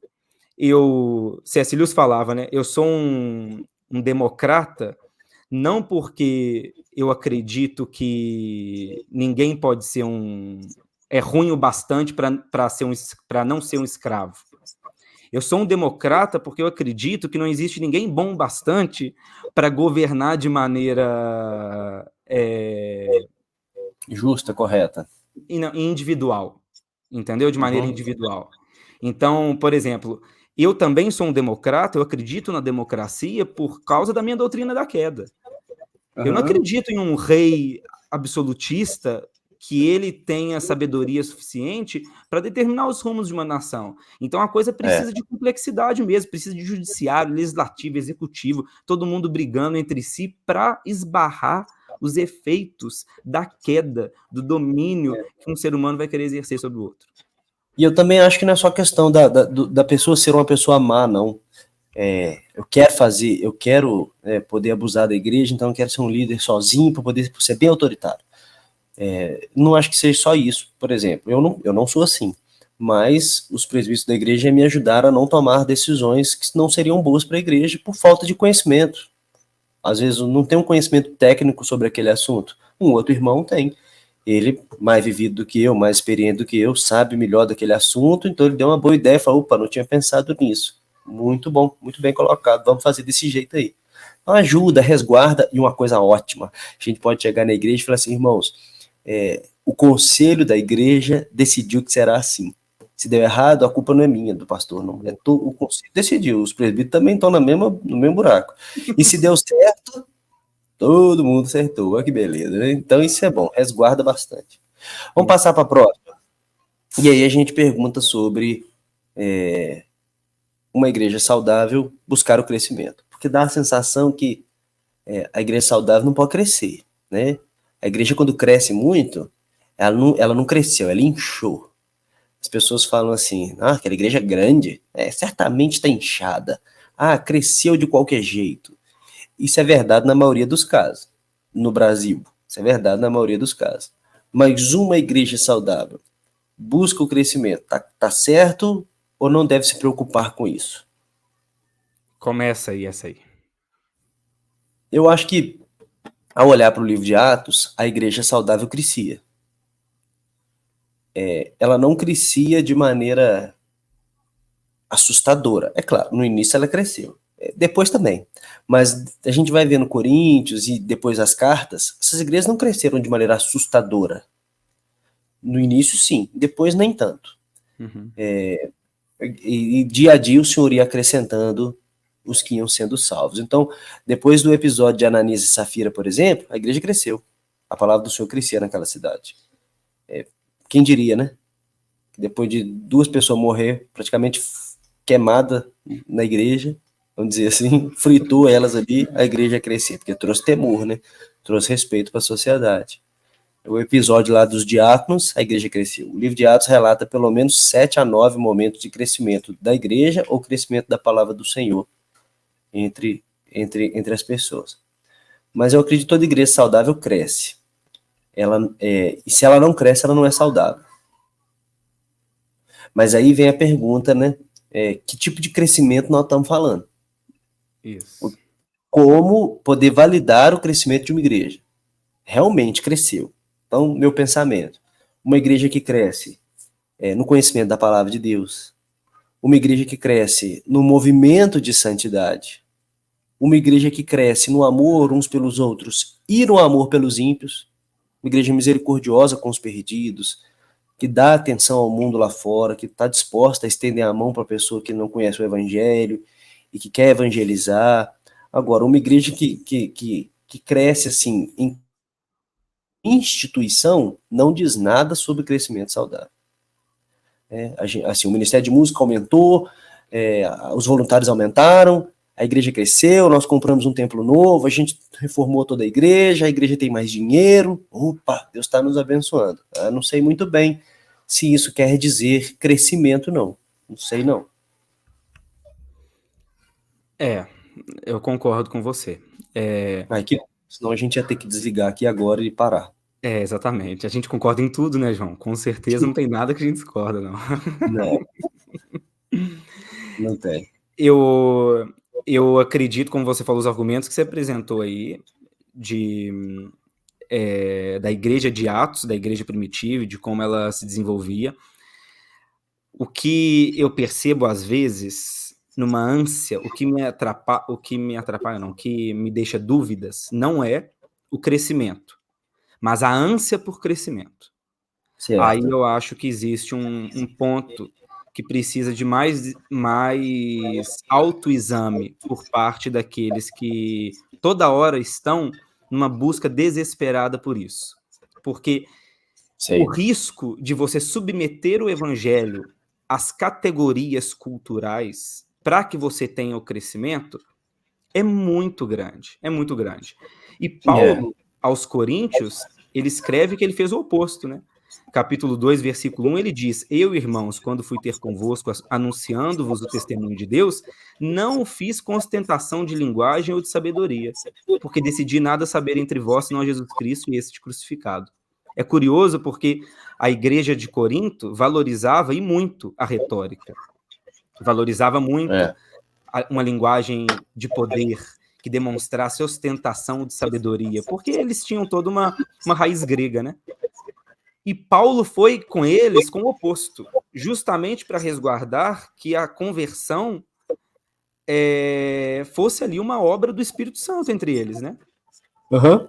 C.S. Lewis falava, né? Eu sou um democrata, não porque eu acredito que ninguém pode ser é ruim o bastante para não ser um escravo. Eu sou um democrata porque eu acredito que não existe ninguém bom o bastante para governar de maneira justa, correta. Individual, entendeu? De maneira individual. Então, por exemplo, eu também sou um democrata, eu acredito na democracia por causa da minha doutrina da queda. Eu não acredito em um rei absolutista que ele tenha sabedoria suficiente para determinar os rumos de uma nação. Então a coisa precisa de complexidade mesmo, precisa de judiciário, legislativo, executivo, todo mundo brigando entre si para esbarrar os efeitos da queda, do domínio que um ser humano vai querer exercer sobre o outro. E eu também acho que não é só questão da pessoa ser uma pessoa má, não. Eu quero poder abusar da igreja, então eu quero ser um líder sozinho para poder ser bem autoritário. Não acho que seja só isso. Por exemplo, eu não sou assim, mas os presbíteros da igreja me ajudaram a não tomar decisões que não seriam boas para a igreja por falta de conhecimento. Às vezes eu não tenho um conhecimento técnico sobre aquele assunto, um outro irmão tem. Ele, mais vivido do que eu, mais experiente do que eu, sabe melhor daquele assunto, então ele deu uma boa ideia, falou, opa, não tinha pensado nisso. Muito bom, muito bem colocado, vamos fazer desse jeito aí. Então ajuda, resguarda, e uma coisa ótima, a gente pode chegar na igreja e falar assim, irmãos, o conselho da igreja decidiu que será assim. Se deu errado, a culpa não é minha, do pastor, não. O conselho decidiu, os presbíteros também estão no mesmo buraco. E se deu certo, todo mundo acertou, olha que beleza, né? Então isso é bom, resguarda bastante. Vamos passar para a próxima. E aí a gente pergunta sobre uma igreja saudável buscar o crescimento. Porque dá a sensação que a igreja saudável não pode crescer, né? A igreja, quando cresce muito, ela não cresceu, ela inchou. As pessoas falam assim, aquela igreja é grande, certamente está inchada. Cresceu de qualquer jeito. Isso é verdade na maioria dos casos. No Brasil, isso é verdade na maioria dos casos. Mas uma igreja saudável busca o crescimento, tá certo ou não deve se preocupar com isso? Começa aí essa aí. Eu acho que, ao olhar para o livro de Atos, a igreja saudável crescia. Ela não crescia de maneira assustadora. É claro, no início ela cresceu. Depois também. Mas a gente vai vendo Coríntios e depois as cartas, essas igrejas não cresceram de maneira assustadora. No início, sim. Depois, nem tanto. Uhum. E dia a dia o Senhor ia acrescentando os que iam sendo salvos. Então, depois do episódio de Ananias e Safira, por exemplo, a igreja cresceu. A palavra do Senhor crescia naquela cidade. Quem diria, né? Depois de 2 pessoas morrer praticamente queimada na igreja, vamos dizer assim, fritou elas ali, a igreja crescia, porque trouxe temor, né? Trouxe respeito para a sociedade. O episódio lá dos diáconos, a igreja cresceu. O livro de Atos relata pelo menos 7 a 9 momentos de crescimento da igreja ou crescimento da palavra do Senhor entre as pessoas. Mas eu acredito que toda igreja saudável cresce. E se ela não cresce, ela não é saudável. Mas aí vem a pergunta, né? Que tipo de crescimento nós estamos falando? Isso. Como poder validar o crescimento de uma igreja? Realmente cresceu. Então, meu pensamento, uma igreja que cresce no conhecimento da palavra de Deus, uma igreja que cresce no movimento de santidade, uma igreja que cresce no amor uns pelos outros e no amor pelos ímpios, uma igreja misericordiosa com os perdidos, que dá atenção ao mundo lá fora, que está disposta a estender a mão para a pessoa que não conhece o evangelho e que quer evangelizar. Agora, uma igreja que cresce assim em instituição não diz nada sobre crescimento saudável. Assim, o Ministério de Música aumentou, os voluntários aumentaram, a igreja cresceu, nós compramos um templo novo, a gente reformou toda a igreja tem mais dinheiro, opa, Deus está nos abençoando. Eu não sei muito bem se isso quer dizer crescimento, não sei não. Eu concordo com você. Senão a gente ia ter que desligar aqui agora e parar. Exatamente. A gente concorda em tudo, né, João? Com certeza não tem nada que a gente discorda, não. Não tem. Eu acredito, como você falou, os argumentos que você apresentou aí da igreja de Atos, da igreja primitiva, de como ela se desenvolvia. O que eu percebo às vezes numa ânsia, o que me deixa dúvidas, não é o crescimento, mas a ânsia por crescimento. Certo. Aí eu acho que existe um ponto que precisa de mais autoexame por parte daqueles que toda hora estão numa busca desesperada por isso. Porque o risco de você submeter o evangelho às categorias culturais para que você tenha o crescimento é muito grande, E Paulo, aos Coríntios, ele escreve que ele fez o oposto, né? Capítulo 2, versículo 1, ele diz: Eu, irmãos, quando fui ter convosco, anunciando-vos o testemunho de Deus, não fiz com ostentação de linguagem ou de sabedoria, porque decidi nada saber entre vós, senão Jesus Cristo e este crucificado. É curioso porque a igreja de Corinto valorizava e muito a retórica, valorizava muito uma linguagem de poder que demonstrasse ostentação de sabedoria, porque eles tinham toda uma raiz grega, né? E Paulo foi com eles com o oposto, justamente para resguardar que a conversão fosse ali uma obra do Espírito Santo entre eles, né? Uhum.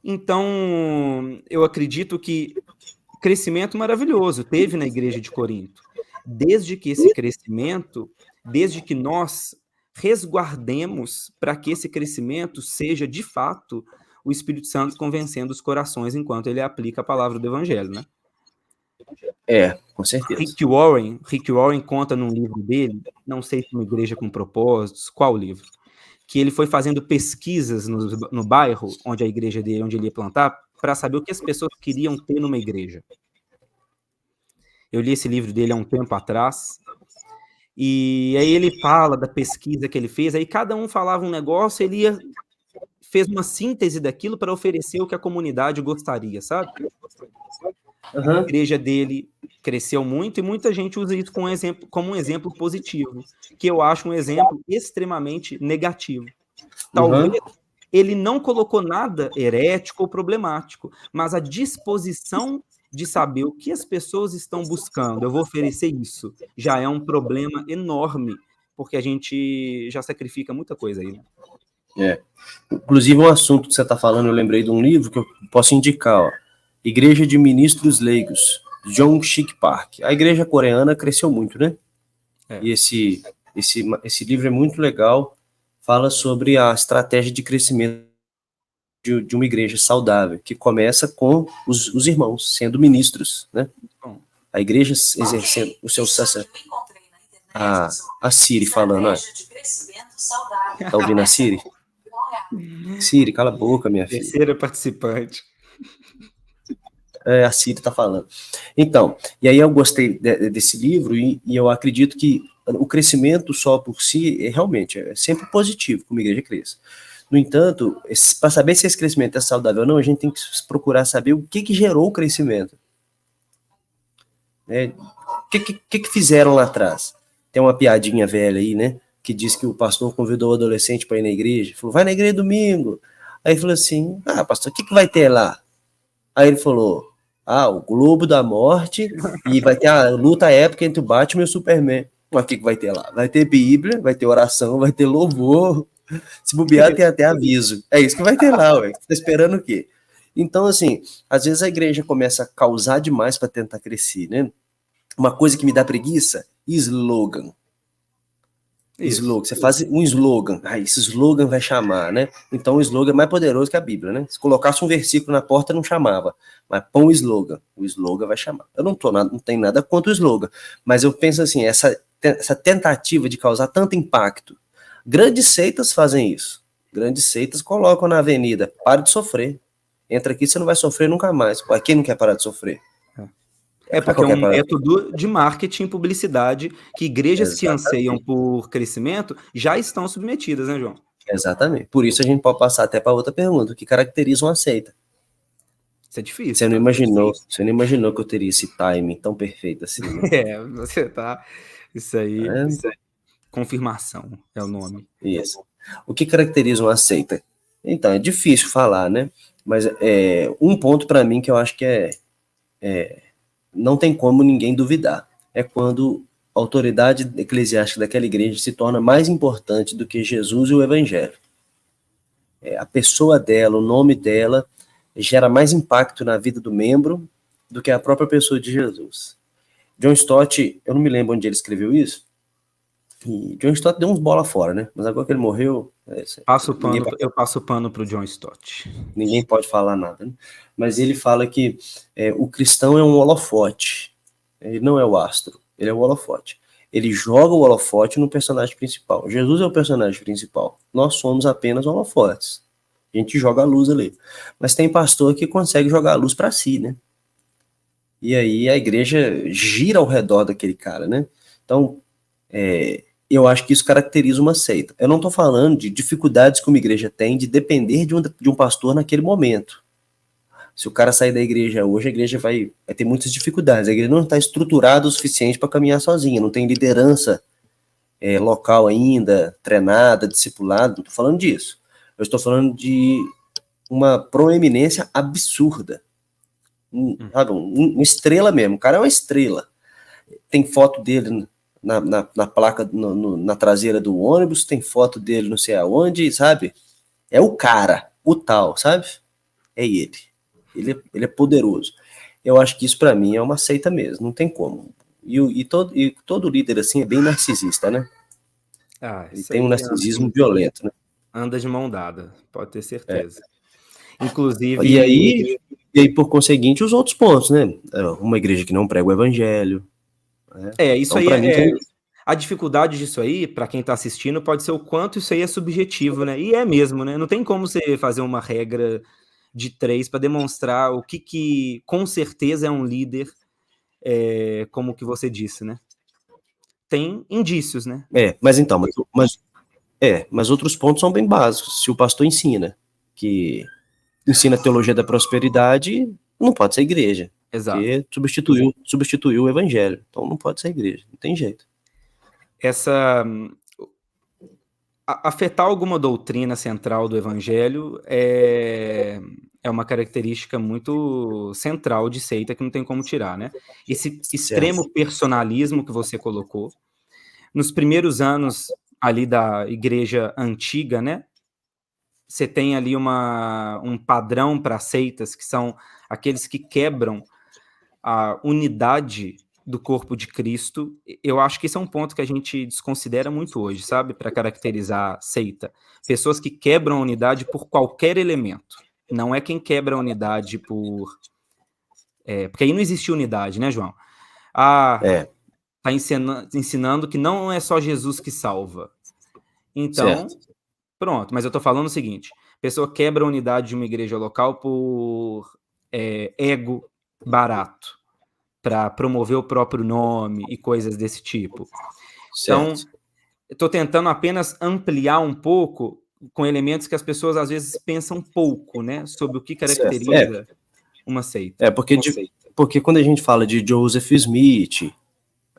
Então, eu acredito que crescimento maravilhoso teve na igreja de Corinto, desde que esse crescimento, desde que nós resguardemos para que esse crescimento seja, de fato, o Espírito Santo convencendo os corações enquanto ele aplica a palavra do Evangelho, né? Com certeza. Rick Warren conta num livro dele, não sei se uma igreja com propósitos, qual livro, que ele foi fazendo pesquisas no bairro onde a igreja dele, onde ele ia plantar, para saber o que as pessoas queriam ter numa igreja. Eu li esse livro dele há um tempo atrás, e aí ele fala da pesquisa que ele fez, aí cada um falava um negócio, ele fez uma síntese daquilo para oferecer o que a comunidade gostaria, sabe? Uhum. A igreja dele cresceu muito e muita gente usa isso como um exemplo positivo, que eu acho um exemplo extremamente negativo. Talvez ele não colocou nada herético ou problemático, mas a disposição de saber o que as pessoas estão buscando, eu vou oferecer isso, já é um problema enorme, porque a gente já sacrifica muita coisa aí, né? Inclusive, um assunto que você está falando, eu lembrei de um livro que eu posso indicar, ó. Igreja de Ministros Leigos, John Shik Park. A igreja coreana cresceu muito, né? E esse livro é muito legal, fala sobre a estratégia de crescimento de uma igreja saudável, que começa com os irmãos sendo ministros, né? A igreja exercendo o seu sacerdote. A Siri falando, ó. Tá ouvindo a Siri? Siri, cala a boca, minha filha. Terceira participante. A Siri tá falando. Então, e aí eu gostei desse livro e eu acredito que o crescimento só por si realmente é sempre positivo que uma igreja cresça. No entanto, para saber se esse crescimento é saudável ou não, a gente tem que procurar saber o que gerou o crescimento. O que fizeram lá atrás? Tem uma piadinha velha aí, né? Que diz que o pastor convidou o adolescente para ir na igreja. Falou, vai na igreja domingo. Aí ele falou assim, pastor, o que vai ter lá? Aí ele falou, o Globo da Morte e vai ter a luta épica entre o Batman e o Superman. Mas o que vai ter lá? Vai ter Bíblia, vai ter oração, vai ter louvor. Se bobear, tem até aviso. É isso que vai ter lá, ué. Tá esperando o quê? Então, assim, às vezes a igreja começa a causar demais para tentar crescer, né? Uma coisa que me dá preguiça, slogan. Slogan. Você faz um slogan. Esse slogan vai chamar, né? Então o slogan é mais poderoso que a Bíblia, né? Se colocasse um versículo na porta, não chamava. Mas põe o slogan. O slogan vai chamar. Eu não tenho nada contra o slogan. Mas eu penso assim, essa tentativa de causar tanto impacto. Grandes seitas fazem isso. Grandes seitas colocam na avenida. Pare de sofrer. Entra aqui, você não vai sofrer nunca mais. Quem não quer parar de sofrer? Porque é um método de marketing e publicidade que igrejas que anseiam por crescimento já estão submetidas, né, João? Exatamente. Por isso a gente pode passar até para outra pergunta. O que caracteriza uma seita? Isso é difícil. Você não imaginou que eu teria esse timing tão perfeito assim, né? Você tá... Isso aí... Confirmação é o nome. Isso. O que caracteriza uma seita? Então, é difícil falar, né? Mas um ponto para mim que eu acho que não tem como ninguém duvidar. É quando a autoridade eclesiástica daquela igreja se torna mais importante do que Jesus e o evangelho. A pessoa dela, o nome dela, gera mais impacto na vida do membro do que a própria pessoa de Jesus. John Stott, eu não me lembro onde ele escreveu isso, e John Stott deu uns bola fora, né? Mas agora que ele morreu... Eu passo o pano pro John Stott. Ninguém pode falar nada, né? Mas ele fala que o cristão é um holofote. Ele não é o astro, ele é o holofote. Ele joga o holofote no personagem principal. Jesus é o personagem principal. Nós somos apenas holofotes. A gente joga a luz ali. Mas tem pastor que consegue jogar a luz para si, né? E aí a igreja gira ao redor daquele cara, né? Então, eu acho que isso caracteriza uma seita. Eu não estou falando de dificuldades que uma igreja tem de depender de um pastor naquele momento. Se o cara sair da igreja hoje, a igreja vai ter muitas dificuldades. A igreja não está estruturada o suficiente para caminhar sozinha, não tem liderança local ainda, treinada, discipulada, não estou falando disso. Eu estou falando de uma proeminência absurda. Uma estrela mesmo, o cara é uma estrela. Tem foto dele na placa, na traseira do ônibus, tem foto dele não sei aonde, sabe? É o cara, o tal, sabe? É ele. Ele é poderoso. Eu acho que isso para mim é uma seita mesmo, não tem como. E todo líder assim é bem narcisista, né? Ele tem um narcisismo violento, né? Anda de mão dada, pode ter certeza. Inclusive... E aí, por conseguinte, os outros pontos, né? Uma igreja que não prega o evangelho. Isso então, aí a dificuldade disso aí, para quem está assistindo, pode ser o quanto isso aí é subjetivo, né? E é mesmo, né? Não tem como você fazer uma regra de 3 para demonstrar o que com certeza é um líder, como que você disse, né? Tem indícios, né? Mas outros pontos são bem básicos. Se o pastor ensina a teologia da prosperidade, não pode ser igreja. Exato. Porque substituiu o evangelho. Então não pode ser igreja, não tem jeito. Afetar alguma doutrina central do evangelho é uma característica muito central de seita que não tem como tirar, né? Esse extremo personalismo que você colocou, nos primeiros anos ali da igreja antiga, né? Você tem ali um padrão para seitas, que são aqueles que quebram a unidade do corpo de Cristo. Eu acho que esse é um ponto que a gente desconsidera muito hoje, sabe? Para caracterizar seita. Pessoas que quebram a unidade por qualquer elemento. Não é quem quebra a unidade por... porque aí não existe unidade, né, João? Tá ensinando que não é só Jesus que salva. Então, certo. pronto. Mas eu tô falando o seguinte, a pessoa quebra a unidade de uma igreja local por ego barato, para promover o próprio nome e coisas desse tipo. Então, Certo. estou tentando apenas ampliar um pouco com elementos que as pessoas às vezes pensam pouco, né, sobre o que caracteriza uma seita. Porque quando a gente fala de Joseph Smith,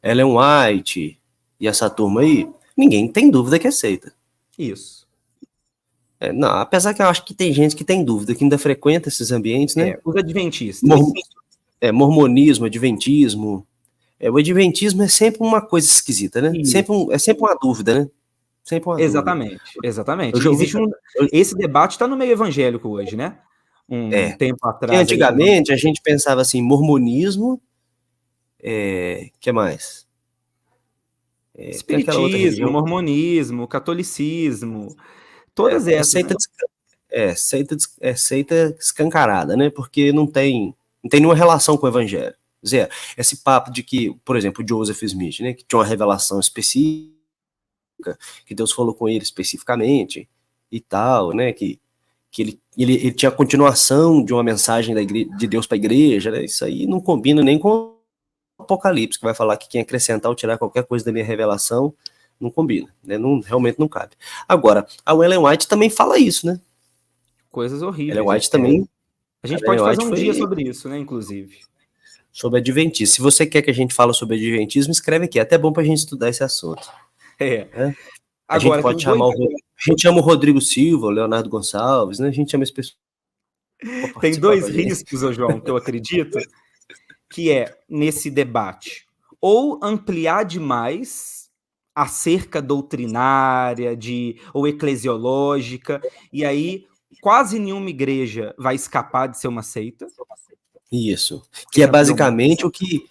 Ellen White e essa turma aí, ninguém tem dúvida que é seita. Isso. Não, apesar que eu acho que tem gente que tem dúvida, que ainda frequenta esses ambientes, né? Os adventistas. Mormonismo, adventismo. O adventismo é sempre uma coisa esquisita, né? É sempre uma dúvida, né? Sempre uma exatamente, dúvida. Exatamente. Esse debate está no meio evangélico hoje, né? Tempo atrás. Porque antigamente a gente pensava assim, mormonismo, que mais? Espiritismo, mormonismo, catolicismo, todas essas. Seita escancarada, né? Porque não tem nenhuma relação com o evangelho. Zé, esse papo de que, por exemplo, o Joseph Smith, né, que tinha uma revelação específica, que Deus falou com ele especificamente e tal, né, que ele tinha a continuação de uma mensagem de Deus para a igreja, né, isso aí não combina nem com o Apocalipse, que vai falar que quem acrescentar ou tirar qualquer coisa da minha revelação, não combina, né, realmente não cabe. Agora, a Ellen White também fala isso, né? Coisas horríveis. Ellen White também... A gente pode fazer um dia sobre isso, né, inclusive. Sobre adventismo. Se você quer que a gente fale sobre adventismo, escreve aqui. É até bom para a gente estudar esse assunto. A gente pode chamar a gente chama o Rodrigo Silva, o Leonardo Gonçalves, né? A gente chama esse pessoal. Tem dois riscos, ô João, que eu acredito, que é nesse debate. Ou ampliar demais a cerca doutrinária ou eclesiológica, e aí quase nenhuma igreja vai escapar de ser uma seita. Isso. Que é basicamente o que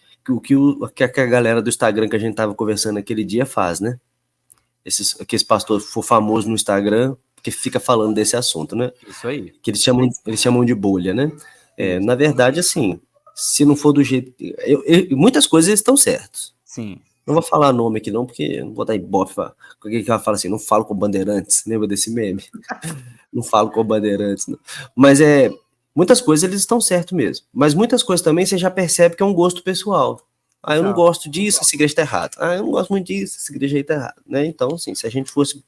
a galera do Instagram que a gente tava conversando aquele dia faz, né? Que esse pastor for famoso no Instagram, que fica falando desse assunto, né? Isso aí. Que eles chamam de bolha, né? Na verdade, assim, se não for do jeito... muitas coisas estão certas. Sim. Não vou falar nome aqui não, porque não vou dar ibope. Porque ela fala assim, não falo com bandeirantes. Lembra desse meme? Não falo com bandeirantes. Não. Mas muitas coisas eles estão certos mesmo. Mas muitas coisas também você já percebe que é um gosto pessoal. Eu não gosto disso, essa igreja está errada. Eu não gosto muito disso, essa igreja aí está errada. Né? Então, assim, se a gente fosse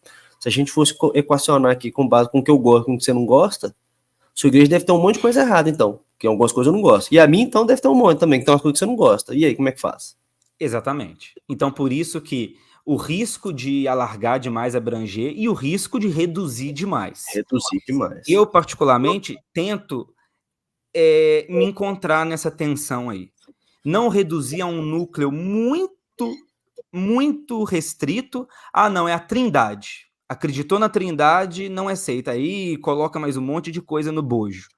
equacionar aqui com base com o que eu gosto, com o que você não gosta, sua igreja deve ter um monte de coisa errada, então. Porque algumas coisas eu não gosto. E a minha, então, deve ter um monte também, que tem umas coisas que você não gosta. E aí, como é que faz? Exatamente. Então, por isso que o risco de alargar demais, abranger, e o risco de reduzir demais. Eu, particularmente, tento me encontrar nessa tensão aí. Não reduzir a um núcleo muito, muito restrito. Não, é a Trindade. Acreditou na Trindade, não é seita. Aí coloca mais um monte de coisa no bojo.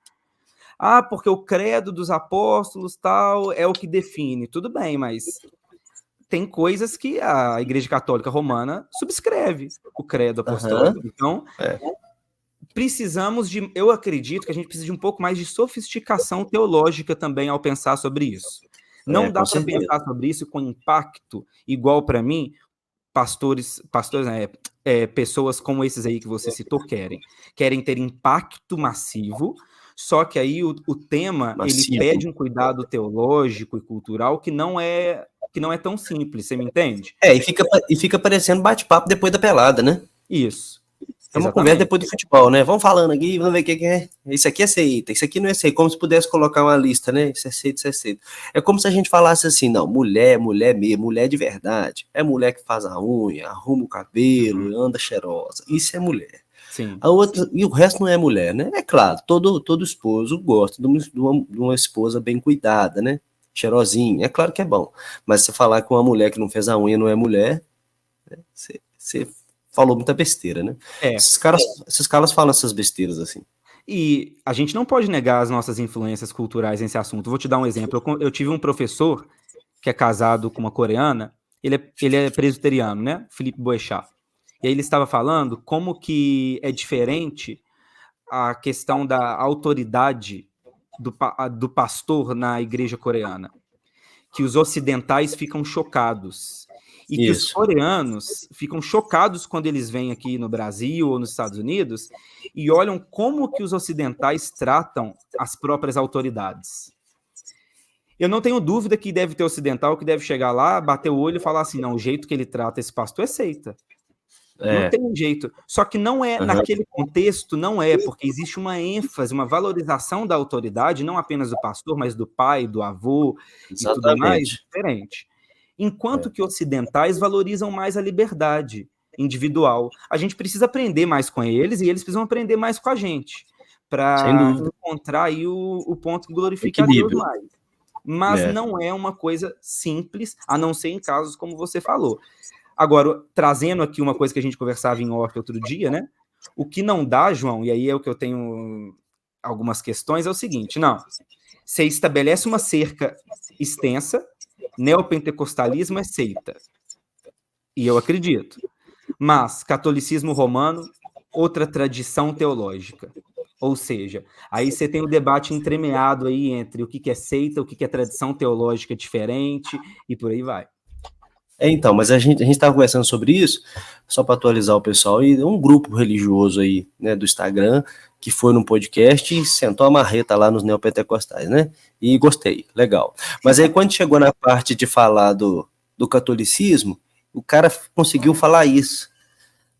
Porque o credo dos apóstolos tal é o que define. Tudo bem, mas tem coisas que a Igreja Católica Romana subscreve o credo apostólico. Então, eu acredito que a gente precisa de um pouco mais de sofisticação teológica também ao pensar sobre isso. Não dá para pensar sobre isso com impacto igual para mim, pessoas como esses aí que você citou querem ter impacto massivo, só que aí o tema ele pede um cuidado teológico e cultural que não é tão simples, você me entende? E fica parecendo bate-papo depois da pelada, né? Isso. É uma conversa depois do futebol, né? Vamos falando aqui, vamos ver o que é. Isso aqui é seita, isso aqui não é seita. Como se pudesse colocar uma lista, né? Isso é seita, isso é seita. É como se a gente falasse assim, não, mulher mesmo, mulher de verdade. É mulher que faz a unha, arruma o cabelo, anda cheirosa. Isso é mulher. Sim. A outra, e o resto não é mulher, né? É claro, todo esposo gosta de uma esposa bem cuidada, né? Cheirosinha. É claro que é bom. Mas se falar que uma mulher que não fez a unha não é mulher, Você falou muita besteira, né? Esses caras falam essas besteiras assim. E a gente não pode negar as nossas influências culturais nesse assunto. Vou te dar um exemplo. Eu tive um professor que é casado com uma coreana, ele é presbiteriano, né? Felipe Boechat. E aí ele estava falando como que é diferente a questão da autoridade do pastor na igreja coreana. Que os ocidentais ficam chocados. E que os coreanos ficam chocados quando eles vêm aqui no Brasil ou nos Estados Unidos e olham como que os ocidentais tratam as próprias autoridades. Eu não tenho dúvida que deve ter ocidental que deve chegar lá, bater o olho e falar assim, não, o jeito que ele trata esse pastor é seita. Não tem um jeito. Só que não é, naquele contexto, não é, porque existe uma ênfase, uma valorização da autoridade, não apenas do pastor, mas do pai, do avô e tudo mais, diferente. Enquanto que ocidentais valorizam mais a liberdade individual. A gente precisa aprender mais com eles e eles precisam aprender mais com a gente, para encontrar aí o ponto que glorifica a Deus mais. Mas não é uma coisa simples, a não ser em casos como você falou. Agora, trazendo aqui uma coisa que a gente conversava em off outro dia, né? O que não dá, João, e aí é o que eu tenho algumas questões, é o seguinte, não, você estabelece uma cerca extensa, neopentecostalismo é seita. E eu acredito. Mas catolicismo romano, outra tradição teológica. Ou seja, aí você tem o debate entremeado aí entre o que é seita, o que é tradição teológica diferente, e por aí vai. Então, mas a gente estava conversando sobre isso, só para atualizar o pessoal, e um grupo religioso aí, né, do Instagram, que foi num podcast e sentou a marreta lá nos neopentecostais, né? E gostei, legal. Mas aí quando chegou na parte de falar do catolicismo, o cara conseguiu falar isso,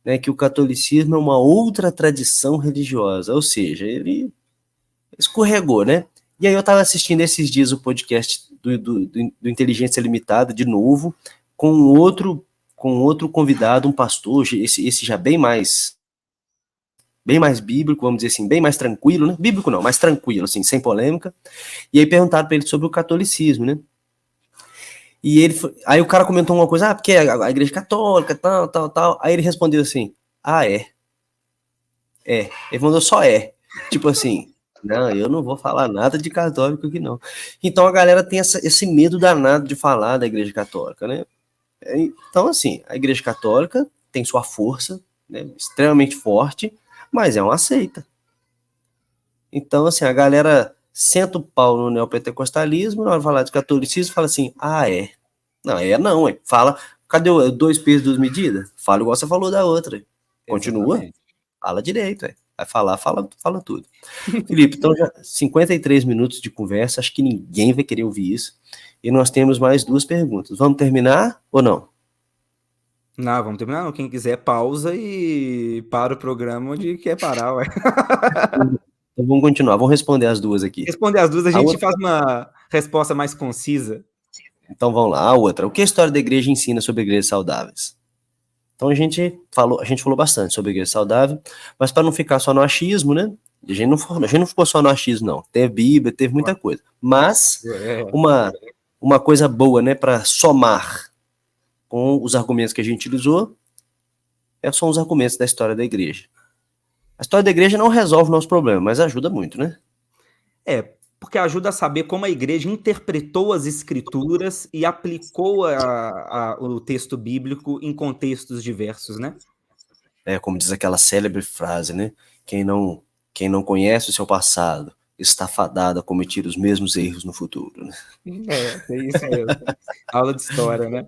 né? Que o catolicismo é uma outra tradição religiosa, ou seja, ele escorregou, né? E aí eu estava assistindo esses dias o podcast do Inteligência Limitada, de novo, com outro convidado, um pastor, esse já bem mais bíblico, vamos dizer assim, bem mais tranquilo, né? Bíblico não, mais tranquilo, assim, sem polêmica. E aí perguntaram para ele sobre o catolicismo, né? E aí o cara comentou uma coisa, porque a igreja católica, tal. Aí ele respondeu assim, ele mandou só tipo assim, não, eu não vou falar nada de católico aqui não. Então a galera tem esse medo danado de falar da igreja católica, né? Então, assim, a igreja católica tem sua força, né, extremamente forte, mas é uma seita. Então, assim, a galera senta o pau no neopentecostalismo, na hora de falar de catolicismo, fala assim, não. Fala, cadê o 2 pesos, 2 medidas? Fala igual você falou da outra. Continua, fala direito, vai falar, fala tudo. Felipe, então já 53 minutos de conversa, acho que ninguém vai querer ouvir isso. E nós temos mais 2 perguntas. Vamos terminar ou não? Não, vamos terminar não. Quem quiser, pausa e para o programa onde quer parar, ué. Então vamos continuar, vamos responder as 2 aqui. Responder as 2, a gente faz uma resposta mais concisa. Então vamos lá, a outra. O que a história da igreja ensina sobre igrejas saudáveis? Então a gente falou bastante sobre igreja saudável, mas para não ficar só no achismo, né? A gente não ficou só no achismo, não. Teve Bíblia, teve muita coisa. Mas uma coisa boa, né, para somar com os argumentos que a gente utilizou, são os argumentos da história da igreja. A história da igreja não resolve o nosso problema, mas ajuda muito, né? Porque ajuda a saber como a igreja interpretou as escrituras e aplicou o texto bíblico em contextos diversos, né? Como diz aquela célebre frase, né? Quem não conhece o seu passado está fadado a cometer os mesmos erros no futuro, né? É isso mesmo. Aula de história, né?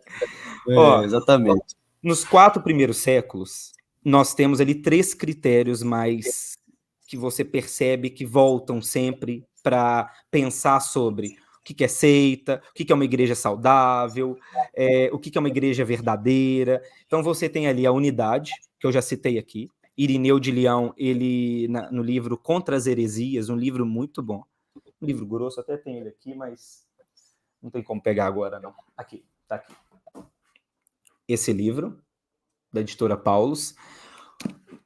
Exatamente. Nos 4 primeiros séculos, nós temos ali 3 critérios mais que você percebe que voltam sempre para pensar sobre o que é seita, o que é uma igreja saudável, o que é uma igreja verdadeira. Então você tem ali a unidade, que eu já citei aqui, Irineu de Leão, ele no livro Contra as Heresias, um livro muito bom. Um livro grosso, até tem ele aqui, mas não tem como pegar agora, não. Aqui, tá aqui. Esse livro, da editora Paulus.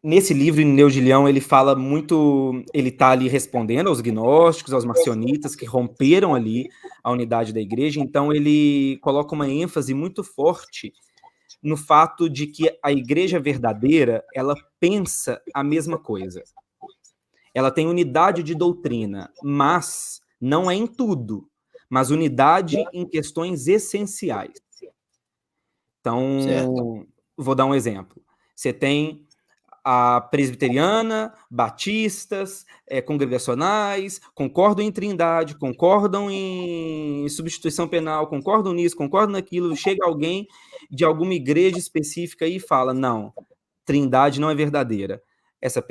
Nesse livro, Irineu de Leão, ele fala muito, ele está ali respondendo aos gnósticos, aos marcionitas, que romperam ali a unidade da igreja, então ele coloca uma ênfase muito forte no fato de que a igreja verdadeira, ela pensa a mesma coisa. Ela tem unidade de doutrina, mas não é em tudo, mas unidade em questões essenciais. Então, Certo. vou dar um exemplo. Você tem a presbiteriana, batistas, congregacionais, concordam em trindade, concordam em substituição penal, concordam nisso, concordam naquilo. Chega alguém de alguma igreja específica e fala, não, trindade não é verdadeira. Essa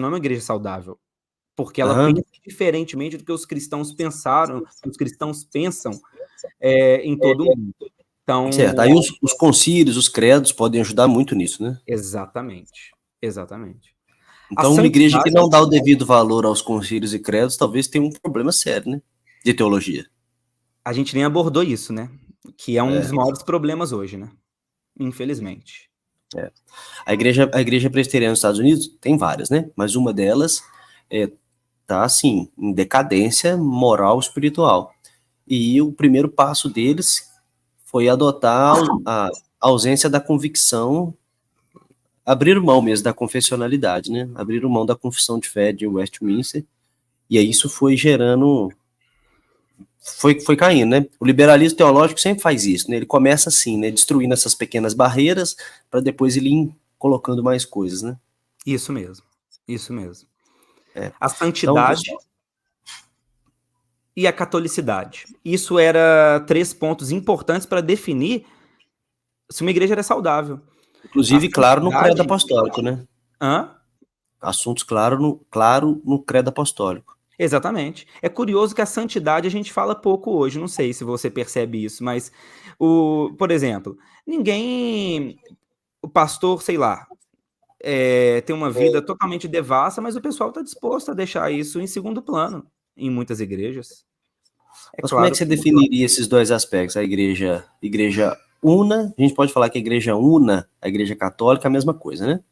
não é uma igreja saudável, porque ela pensa diferentemente do que os cristãos pensaram, que os cristãos pensam em todo mundo. Então, certo. Aí os concílios, os credos podem ajudar muito nisso, né? Exatamente. Então, uma igreja que não dá o devido valor aos concílios e credos, talvez tenha um problema sério, né? De teologia. A gente nem abordou isso, né? Que é um dos maiores problemas hoje, né? Infelizmente. A igreja presbiteriana nos Estados Unidos tem várias, né? Mas uma delas tá, assim, em decadência moral e espiritual. E o primeiro passo deles foi adotar a ausência da convicção, abrir mão mesmo da confessionalidade, né? Abrir mão da confissão de fé de Westminster. E aí isso foi gerando... Foi caindo, né? O liberalismo teológico sempre faz isso, né? Ele começa assim, né? Destruindo essas pequenas barreiras para depois ele ir colocando mais coisas, né? Isso mesmo. A Então, santidade e a catolicidade. Isso era 3 pontos importantes para definir se uma igreja era saudável. Inclusive, claro, no credo apostólico, né? Assuntos claro no credo apostólico. Exatamente. É curioso que a santidade a gente fala pouco hoje, não sei se você percebe isso, mas, por exemplo, o pastor, sei lá, tem uma vida totalmente devassa, mas o pessoal está disposto a deixar isso em segundo plano, em muitas igrejas. Mas como é que você definiria esses dois aspectos? A igreja una, a gente pode falar que a igreja una, a igreja católica é a mesma coisa, né?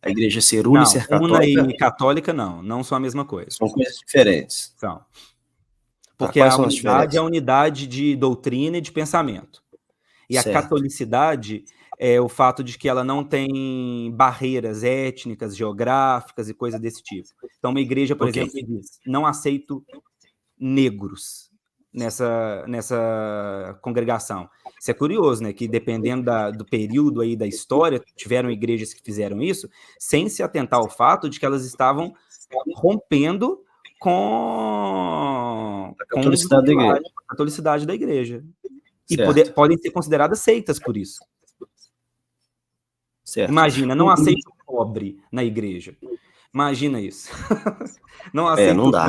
A igreja ser una e ser católica... Una e católica não são a mesma coisa. São coisas diferentes. São. Porque a unidade é a unidade de doutrina e de pensamento. E a catolicidade é o fato de que ela não tem barreiras étnicas, geográficas e coisa desse tipo. Então, uma igreja, por exemplo, que diz, não aceito negros nessa congregação. Isso é curioso, né? Que dependendo do período aí da história, tiveram igrejas que fizeram isso sem se atentar ao fato de que elas estavam rompendo com a catolicidade da igreja. E podem ser consideradas seitas por isso. Imagina, não aceito pobre na igreja. Imagina isso. Não aceito não dá.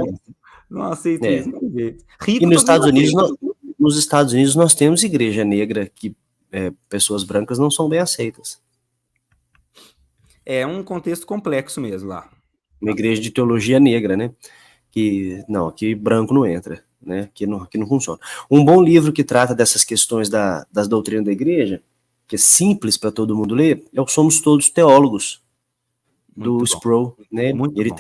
Não aceito isso. Rico, e nos Estados Unidos nós temos igreja negra que pessoas brancas não são bem aceitas. É um contexto complexo mesmo lá. Uma igreja de teologia negra, né? Que branco não entra, né? Que não funciona. Um bom livro que trata dessas questões das doutrinas da igreja, que é simples para todo mundo ler, é o Somos Todos Teólogos, do Sproul, né? Ele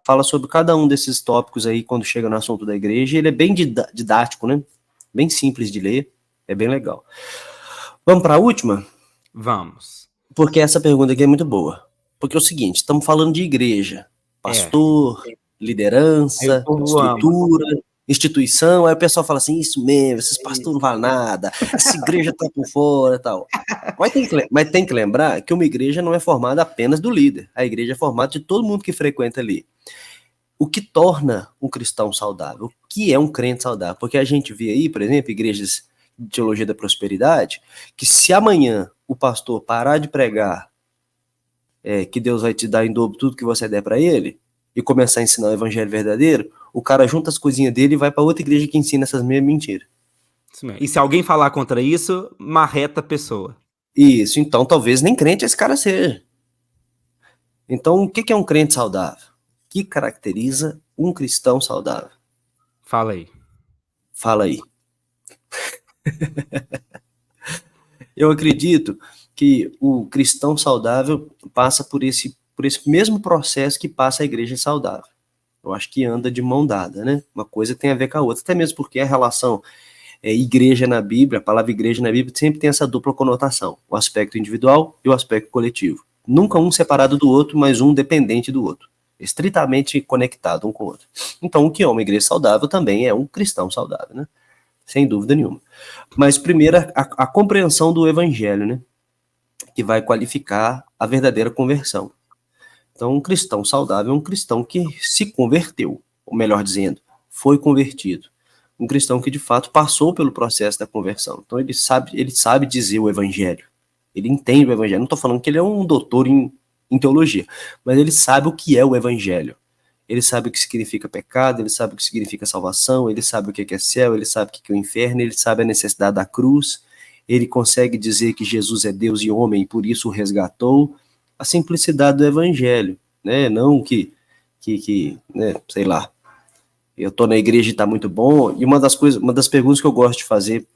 fala sobre cada um desses tópicos aí quando chega no assunto da igreja, e ele é bem didático, né? Bem simples de ler, é bem legal. Vamos para a última? Vamos. Porque essa pergunta aqui é muito boa. Porque é o seguinte, estamos falando de igreja, pastor, liderança, estrutura, instituição, aí o pessoal fala assim, isso mesmo, esses pastores não valem nada, essa igreja tá por fora e tal. Mas tem que lembrar que uma igreja não é formada apenas do líder, a igreja é formada de todo mundo que frequenta ali. O que torna um cristão saudável? O que é um crente saudável? Porque a gente vê aí, por exemplo, igrejas de teologia da prosperidade, que se amanhã o pastor parar de pregar que Deus vai te dar em dobro tudo que você der para ele, e começar a ensinar o evangelho verdadeiro, o cara junta as coisinhas dele e vai para outra igreja que ensina essas mesmas mentiras. E se alguém falar contra isso, marreta a pessoa. Isso, então talvez nem crente esse cara seja. Então, o que é um crente saudável? O que caracteriza um cristão saudável? Fala aí. Eu acredito que o cristão saudável passa por esse mesmo processo que passa a igreja saudável. Eu acho que anda de mão dada, né? Uma coisa tem a ver com a outra, até mesmo porque a relação igreja na Bíblia, a palavra igreja na Bíblia sempre tem essa dupla conotação, o aspecto individual e o aspecto coletivo. Nunca um separado do outro, mas um dependente do outro, estritamente conectado um com o outro. Então, o que é uma igreja saudável também é um cristão saudável, né? Sem dúvida nenhuma. Mas primeiro, a compreensão do evangelho, né? Que vai qualificar a verdadeira conversão. Então, um cristão saudável é um cristão que se converteu, ou melhor dizendo, foi convertido. Um cristão que, de fato, passou pelo processo da conversão. Então, ele sabe dizer o evangelho. Ele entende o evangelho. Não estou falando que ele é um doutor em teologia, mas ele sabe o que é o evangelho. Ele sabe o que significa pecado, ele sabe o que significa salvação, ele sabe o que é céu, ele sabe o que é o inferno, ele sabe a necessidade da cruz, ele consegue dizer que Jesus é Deus e homem e por isso o resgatou. A simplicidade do evangelho, né? Não que né, sei lá, eu tô na igreja e tá muito bom. E uma das perguntas que eu gosto de fazer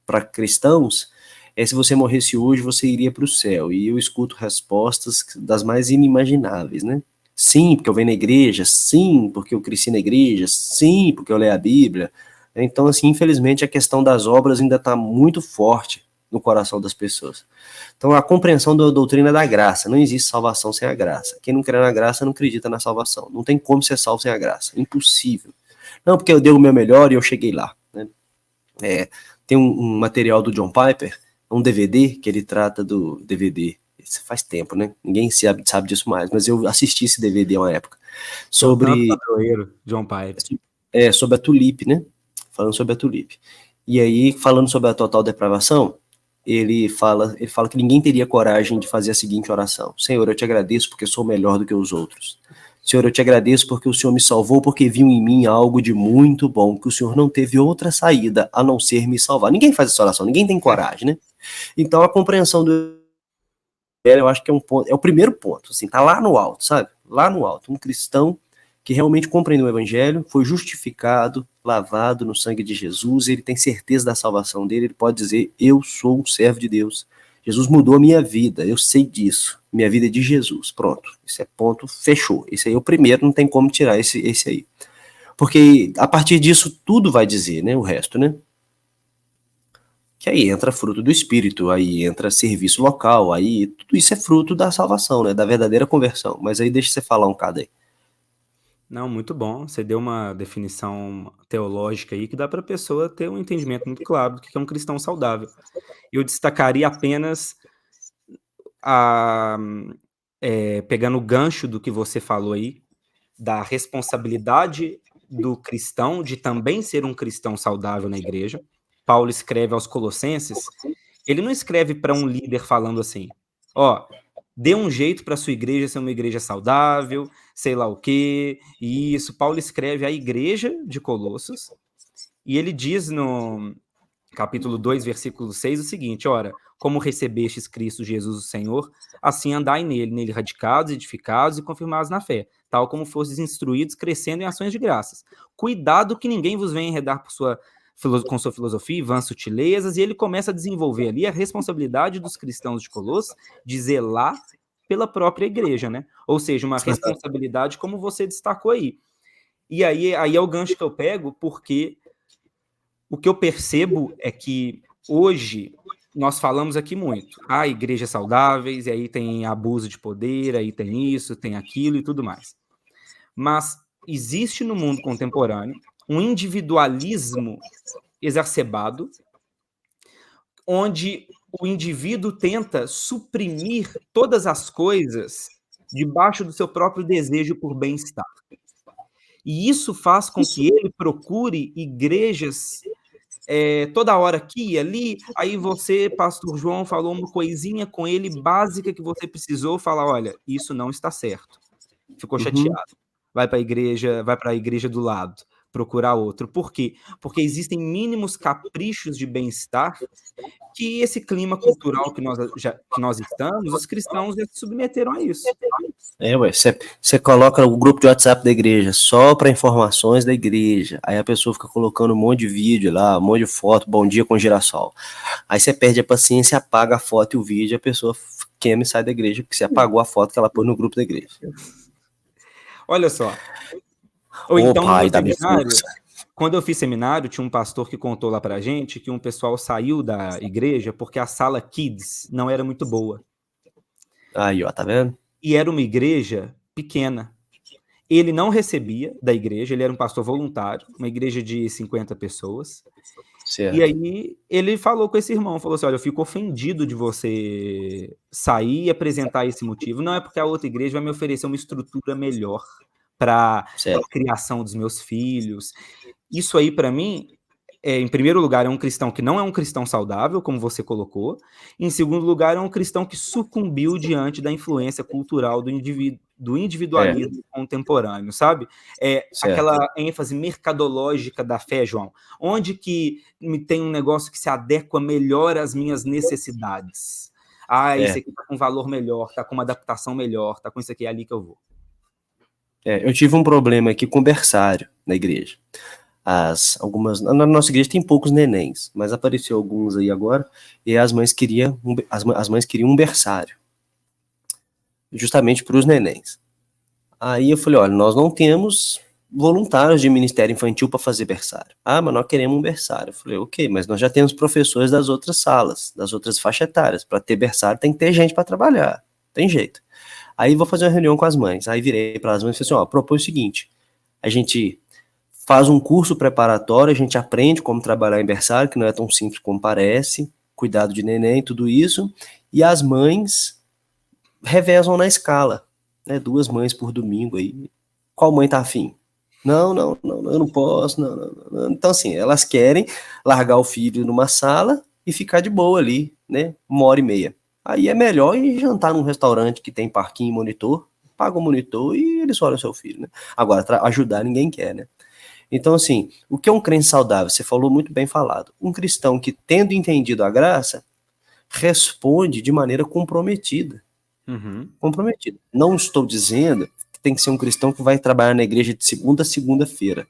para cristãos é se você morresse hoje, você iria para o céu. E eu escuto respostas das mais inimagináveis, né? Sim, porque eu venho na igreja, sim, porque eu cresci na igreja, sim, porque eu leio a Bíblia. Então, assim, infelizmente, a questão das obras ainda está muito forte no coração das pessoas. Então, a compreensão da doutrina da graça. Não existe salvação sem a graça. Quem não crê na graça não acredita na salvação. Não tem como ser salvo sem a graça. Impossível. Não, porque eu dei o meu melhor e eu cheguei lá. Né? Tem um material do John Piper, um DVD, que ele trata do DVD. Isso faz tempo, né? Ninguém sabe disso mais, mas eu assisti esse DVD uma época. Sobre. John Piper. Sobre a Tulip, né? Falando sobre a Tulip. E aí, falando sobre a total depravação, ele fala que ninguém teria coragem de fazer a seguinte oração: Senhor, eu te agradeço porque sou melhor do que os outros. Senhor, eu te agradeço porque o Senhor me salvou, porque viu em mim algo de muito bom, que o Senhor não teve outra saída a não ser me salvar. Ninguém faz essa oração, ninguém tem coragem, né? Então, a compreensão do eu acho que é um ponto, é o primeiro ponto, assim, tá lá no alto, sabe? Lá no alto, um cristão que realmente compreendeu o evangelho, foi justificado, lavado no sangue de Jesus, ele tem certeza da salvação dele, ele pode dizer, eu sou um servo de Deus, Jesus mudou a minha vida, eu sei disso, minha vida é de Jesus, pronto, esse é ponto, fechou, esse aí é o primeiro, não tem como tirar esse aí, porque a partir disso tudo vai dizer, né, o resto, né, que aí entra fruto do Espírito, aí entra serviço local, aí tudo isso é fruto da salvação, né, da verdadeira conversão, mas aí deixa você falar um bocado aí. Não, muito bom. Você deu uma definição teológica aí que dá para a pessoa ter um entendimento muito claro do que é um cristão saudável. Eu destacaria apenas, pegando o gancho do que você falou aí, da responsabilidade do cristão de também ser um cristão saudável na igreja. Paulo escreve aos Colossenses, ele não escreve para um líder falando assim, dê um jeito para sua igreja ser uma igreja saudável, sei lá o quê, e isso. Paulo escreve à igreja de Colossos, e ele diz no capítulo 2, versículo 6, o seguinte, ora, como recebestes Cristo Jesus o Senhor, assim andai nele radicados, edificados e confirmados na fé, tal como fostes instruídos, crescendo em ações de graças. Cuidado que ninguém vos venha enredar com sua filosofia e vãs sutilezas, e ele começa a desenvolver ali a responsabilidade dos cristãos de Colossos de zelar pela própria igreja, né? Ou seja, uma responsabilidade como você destacou aí. E aí é o gancho que eu pego, porque o que eu percebo é que hoje nós falamos aqui muito, igrejas saudáveis, e aí tem abuso de poder, aí tem isso, tem aquilo e tudo mais. Mas existe no mundo contemporâneo um individualismo exacerbado, onde o indivíduo tenta suprimir todas as coisas debaixo do seu próprio desejo por bem-estar. E isso faz com que ele procure igrejas toda hora aqui e ali, aí você, pastor João, falou uma coisinha com ele básica que você precisou falar, olha, isso não está certo. Ficou chateado. Vai para a igreja do lado, procurar outro. Por quê? Porque existem mínimos caprichos de bem-estar que esse clima cultural que nós estamos, os cristãos já se submeteram a isso. Você coloca o grupo de WhatsApp da igreja só para informações da igreja, aí a pessoa fica colocando um monte de vídeo lá, um monte de foto, bom dia com girassol. Aí você perde a paciência, apaga a foto e o vídeo, a pessoa queima e sai da igreja, porque você apagou a foto que ela pôs no grupo da igreja. Olha só. Ou então, pai, dá-me força. Quando eu fiz seminário, tinha um pastor que contou lá pra gente que um pessoal saiu da igreja porque a sala Kids não era muito boa. Aí, ó, tá vendo? E era uma igreja pequena. Ele não recebia da igreja, ele era um pastor voluntário, uma igreja de 50 pessoas. Certo. E aí ele falou com esse irmão, falou assim, olha, eu fico ofendido de você sair e apresentar esse motivo. Não é porque a outra igreja vai me oferecer uma estrutura melhor para a criação dos meus filhos. Isso aí, para mim, em primeiro lugar, é um cristão que não é um cristão saudável, como você colocou. Em segundo lugar, é um cristão que sucumbiu diante da influência cultural do individualismo contemporâneo, sabe? Aquela ênfase mercadológica da fé, João. Onde que tem um negócio que se adequa melhor às minhas necessidades? Esse aqui tá com valor melhor, tá com uma adaptação melhor, tá com isso aqui, é ali que eu vou. Eu tive um problema aqui com berçário na igreja. Na nossa igreja tem poucos nenéns, mas apareceu alguns aí agora, e as mães queriam um berçário, justamente para os nenéns. Aí eu falei, olha, nós não temos voluntários de ministério infantil para fazer berçário. Mas nós queremos um berçário. Eu falei, ok, mas nós já temos professores das outras salas, das outras faixas etárias. Para ter berçário tem que ter gente para trabalhar, tem jeito. Aí vou fazer uma reunião com as mães. Aí virei para as mães e falei assim, propõe o seguinte, a gente faz um curso preparatório, a gente aprende como trabalhar em berçário, que não é tão simples como parece, cuidado de neném, tudo isso, e as mães revezam na escala, né, 2 mães por domingo aí. Qual mãe tá afim? Não, eu não posso, não. Então, assim, elas querem largar o filho numa sala e ficar de boa ali, né, 1h30. Aí é melhor ir jantar num restaurante que tem parquinho e monitor, paga o monitor e eles olham o seu filho, né. Agora, ajudar ninguém quer, né. Então, assim, o que é um crente saudável? Você falou muito bem falado. Um cristão que, tendo entendido a graça, responde de maneira comprometida. Comprometida. Não estou dizendo que tem que ser um cristão que vai trabalhar na igreja de segunda a segunda-feira.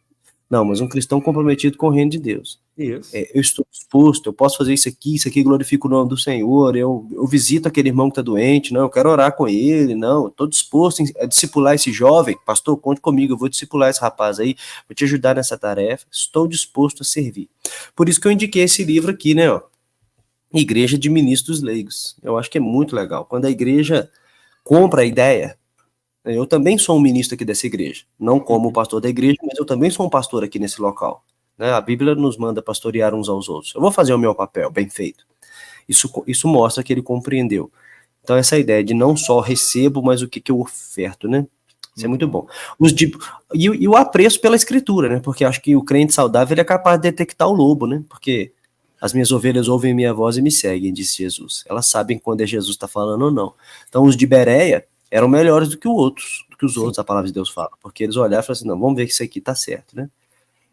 Não, mas um cristão comprometido com o reino de Deus. Isso. Eu estou disposto, eu posso fazer isso aqui glorifica o nome do Senhor, eu visito aquele irmão que está doente, não, eu quero orar com ele, não, estou disposto a discipular esse jovem, pastor, conte comigo, eu vou discipular esse rapaz aí, vou te ajudar nessa tarefa, estou disposto a servir. Por isso que eu indiquei esse livro aqui, né, Igreja de Ministros Leigos. Eu acho que é muito legal. Quando a igreja compra a ideia, eu também sou um ministro aqui dessa igreja, não como pastor da igreja, mas eu também sou um pastor aqui nesse local. Né? A Bíblia nos manda pastorear uns aos outros. Eu vou fazer o meu papel, bem feito. Isso mostra que ele compreendeu. Então, essa ideia de não só recebo, mas o que eu oferto, né? Isso é muito bom. E o apreço pela escritura, né? Porque acho que o crente saudável ele é capaz de detectar o lobo, né? Porque as minhas ovelhas ouvem minha voz e me seguem, disse Jesus. Elas sabem quando é Jesus está falando ou não. Então, os de Bereia eram melhores do que os outros, a palavra de Deus fala. Porque eles olharam e falaram assim, não, vamos ver que isso aqui está certo, né?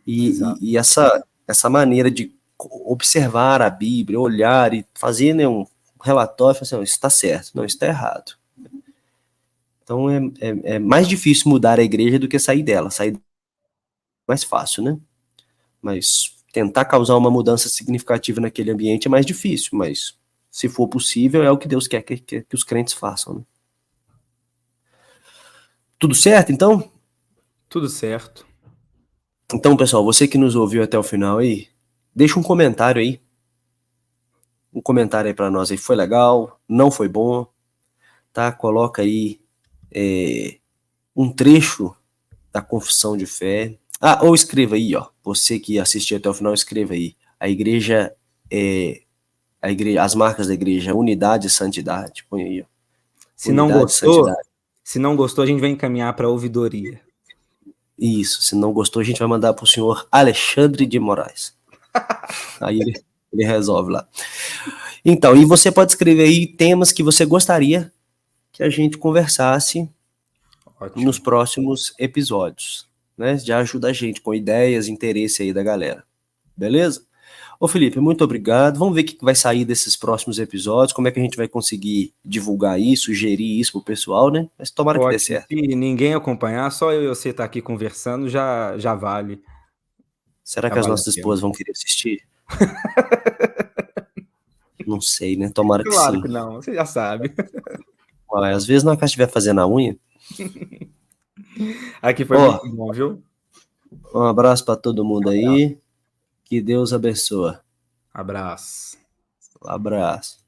E essa maneira de observar a Bíblia, olhar e fazer, né, um relatório, falar assim, isso está certo, não, isso está errado. Então é mais difícil mudar a igreja do que sair dela. Sair mais fácil, né? Mas tentar causar uma mudança significativa naquele ambiente é mais difícil, mas se for possível, é o que Deus quer que os crentes façam, né? Tudo certo, então? Tudo certo. Então, pessoal, você que nos ouviu até o final aí, deixa um comentário aí. Um comentário aí para nós aí. Foi legal? Não foi bom? Tá? Coloca aí um trecho da confissão de fé. Ou escreva aí, ó. Você que assistiu até o final, escreva aí. A igreja as marcas da igreja, unidade e santidade. Põe aí, ó. Se não gostou, a gente vai encaminhar para a ouvidoria. Isso, se não gostou, a gente vai mandar para o senhor Alexandre de Moraes. Aí ele resolve lá. Então, e você pode escrever aí temas que você gostaria que a gente conversasse nos próximos episódios, né? Já ajuda a gente com ideias, interesse aí da galera. Beleza? Ô Felipe, muito obrigado. Vamos ver o que vai sair desses próximos episódios, como é que a gente vai conseguir divulgar isso, sugerir isso pro pessoal, né? Mas tomara que dê certo. Se ninguém acompanhar, só eu e você estar aqui conversando já vale. Será que as nossas esposas vão querer assistir? Não sei, né? Tomara que sim. Claro que não, você já sabe. Às vezes na casa estiver fazendo a unha. Aqui foi muito bom, viu? Um abraço para todo mundo aí. Que Deus abençoe. Abraço. Um abraço.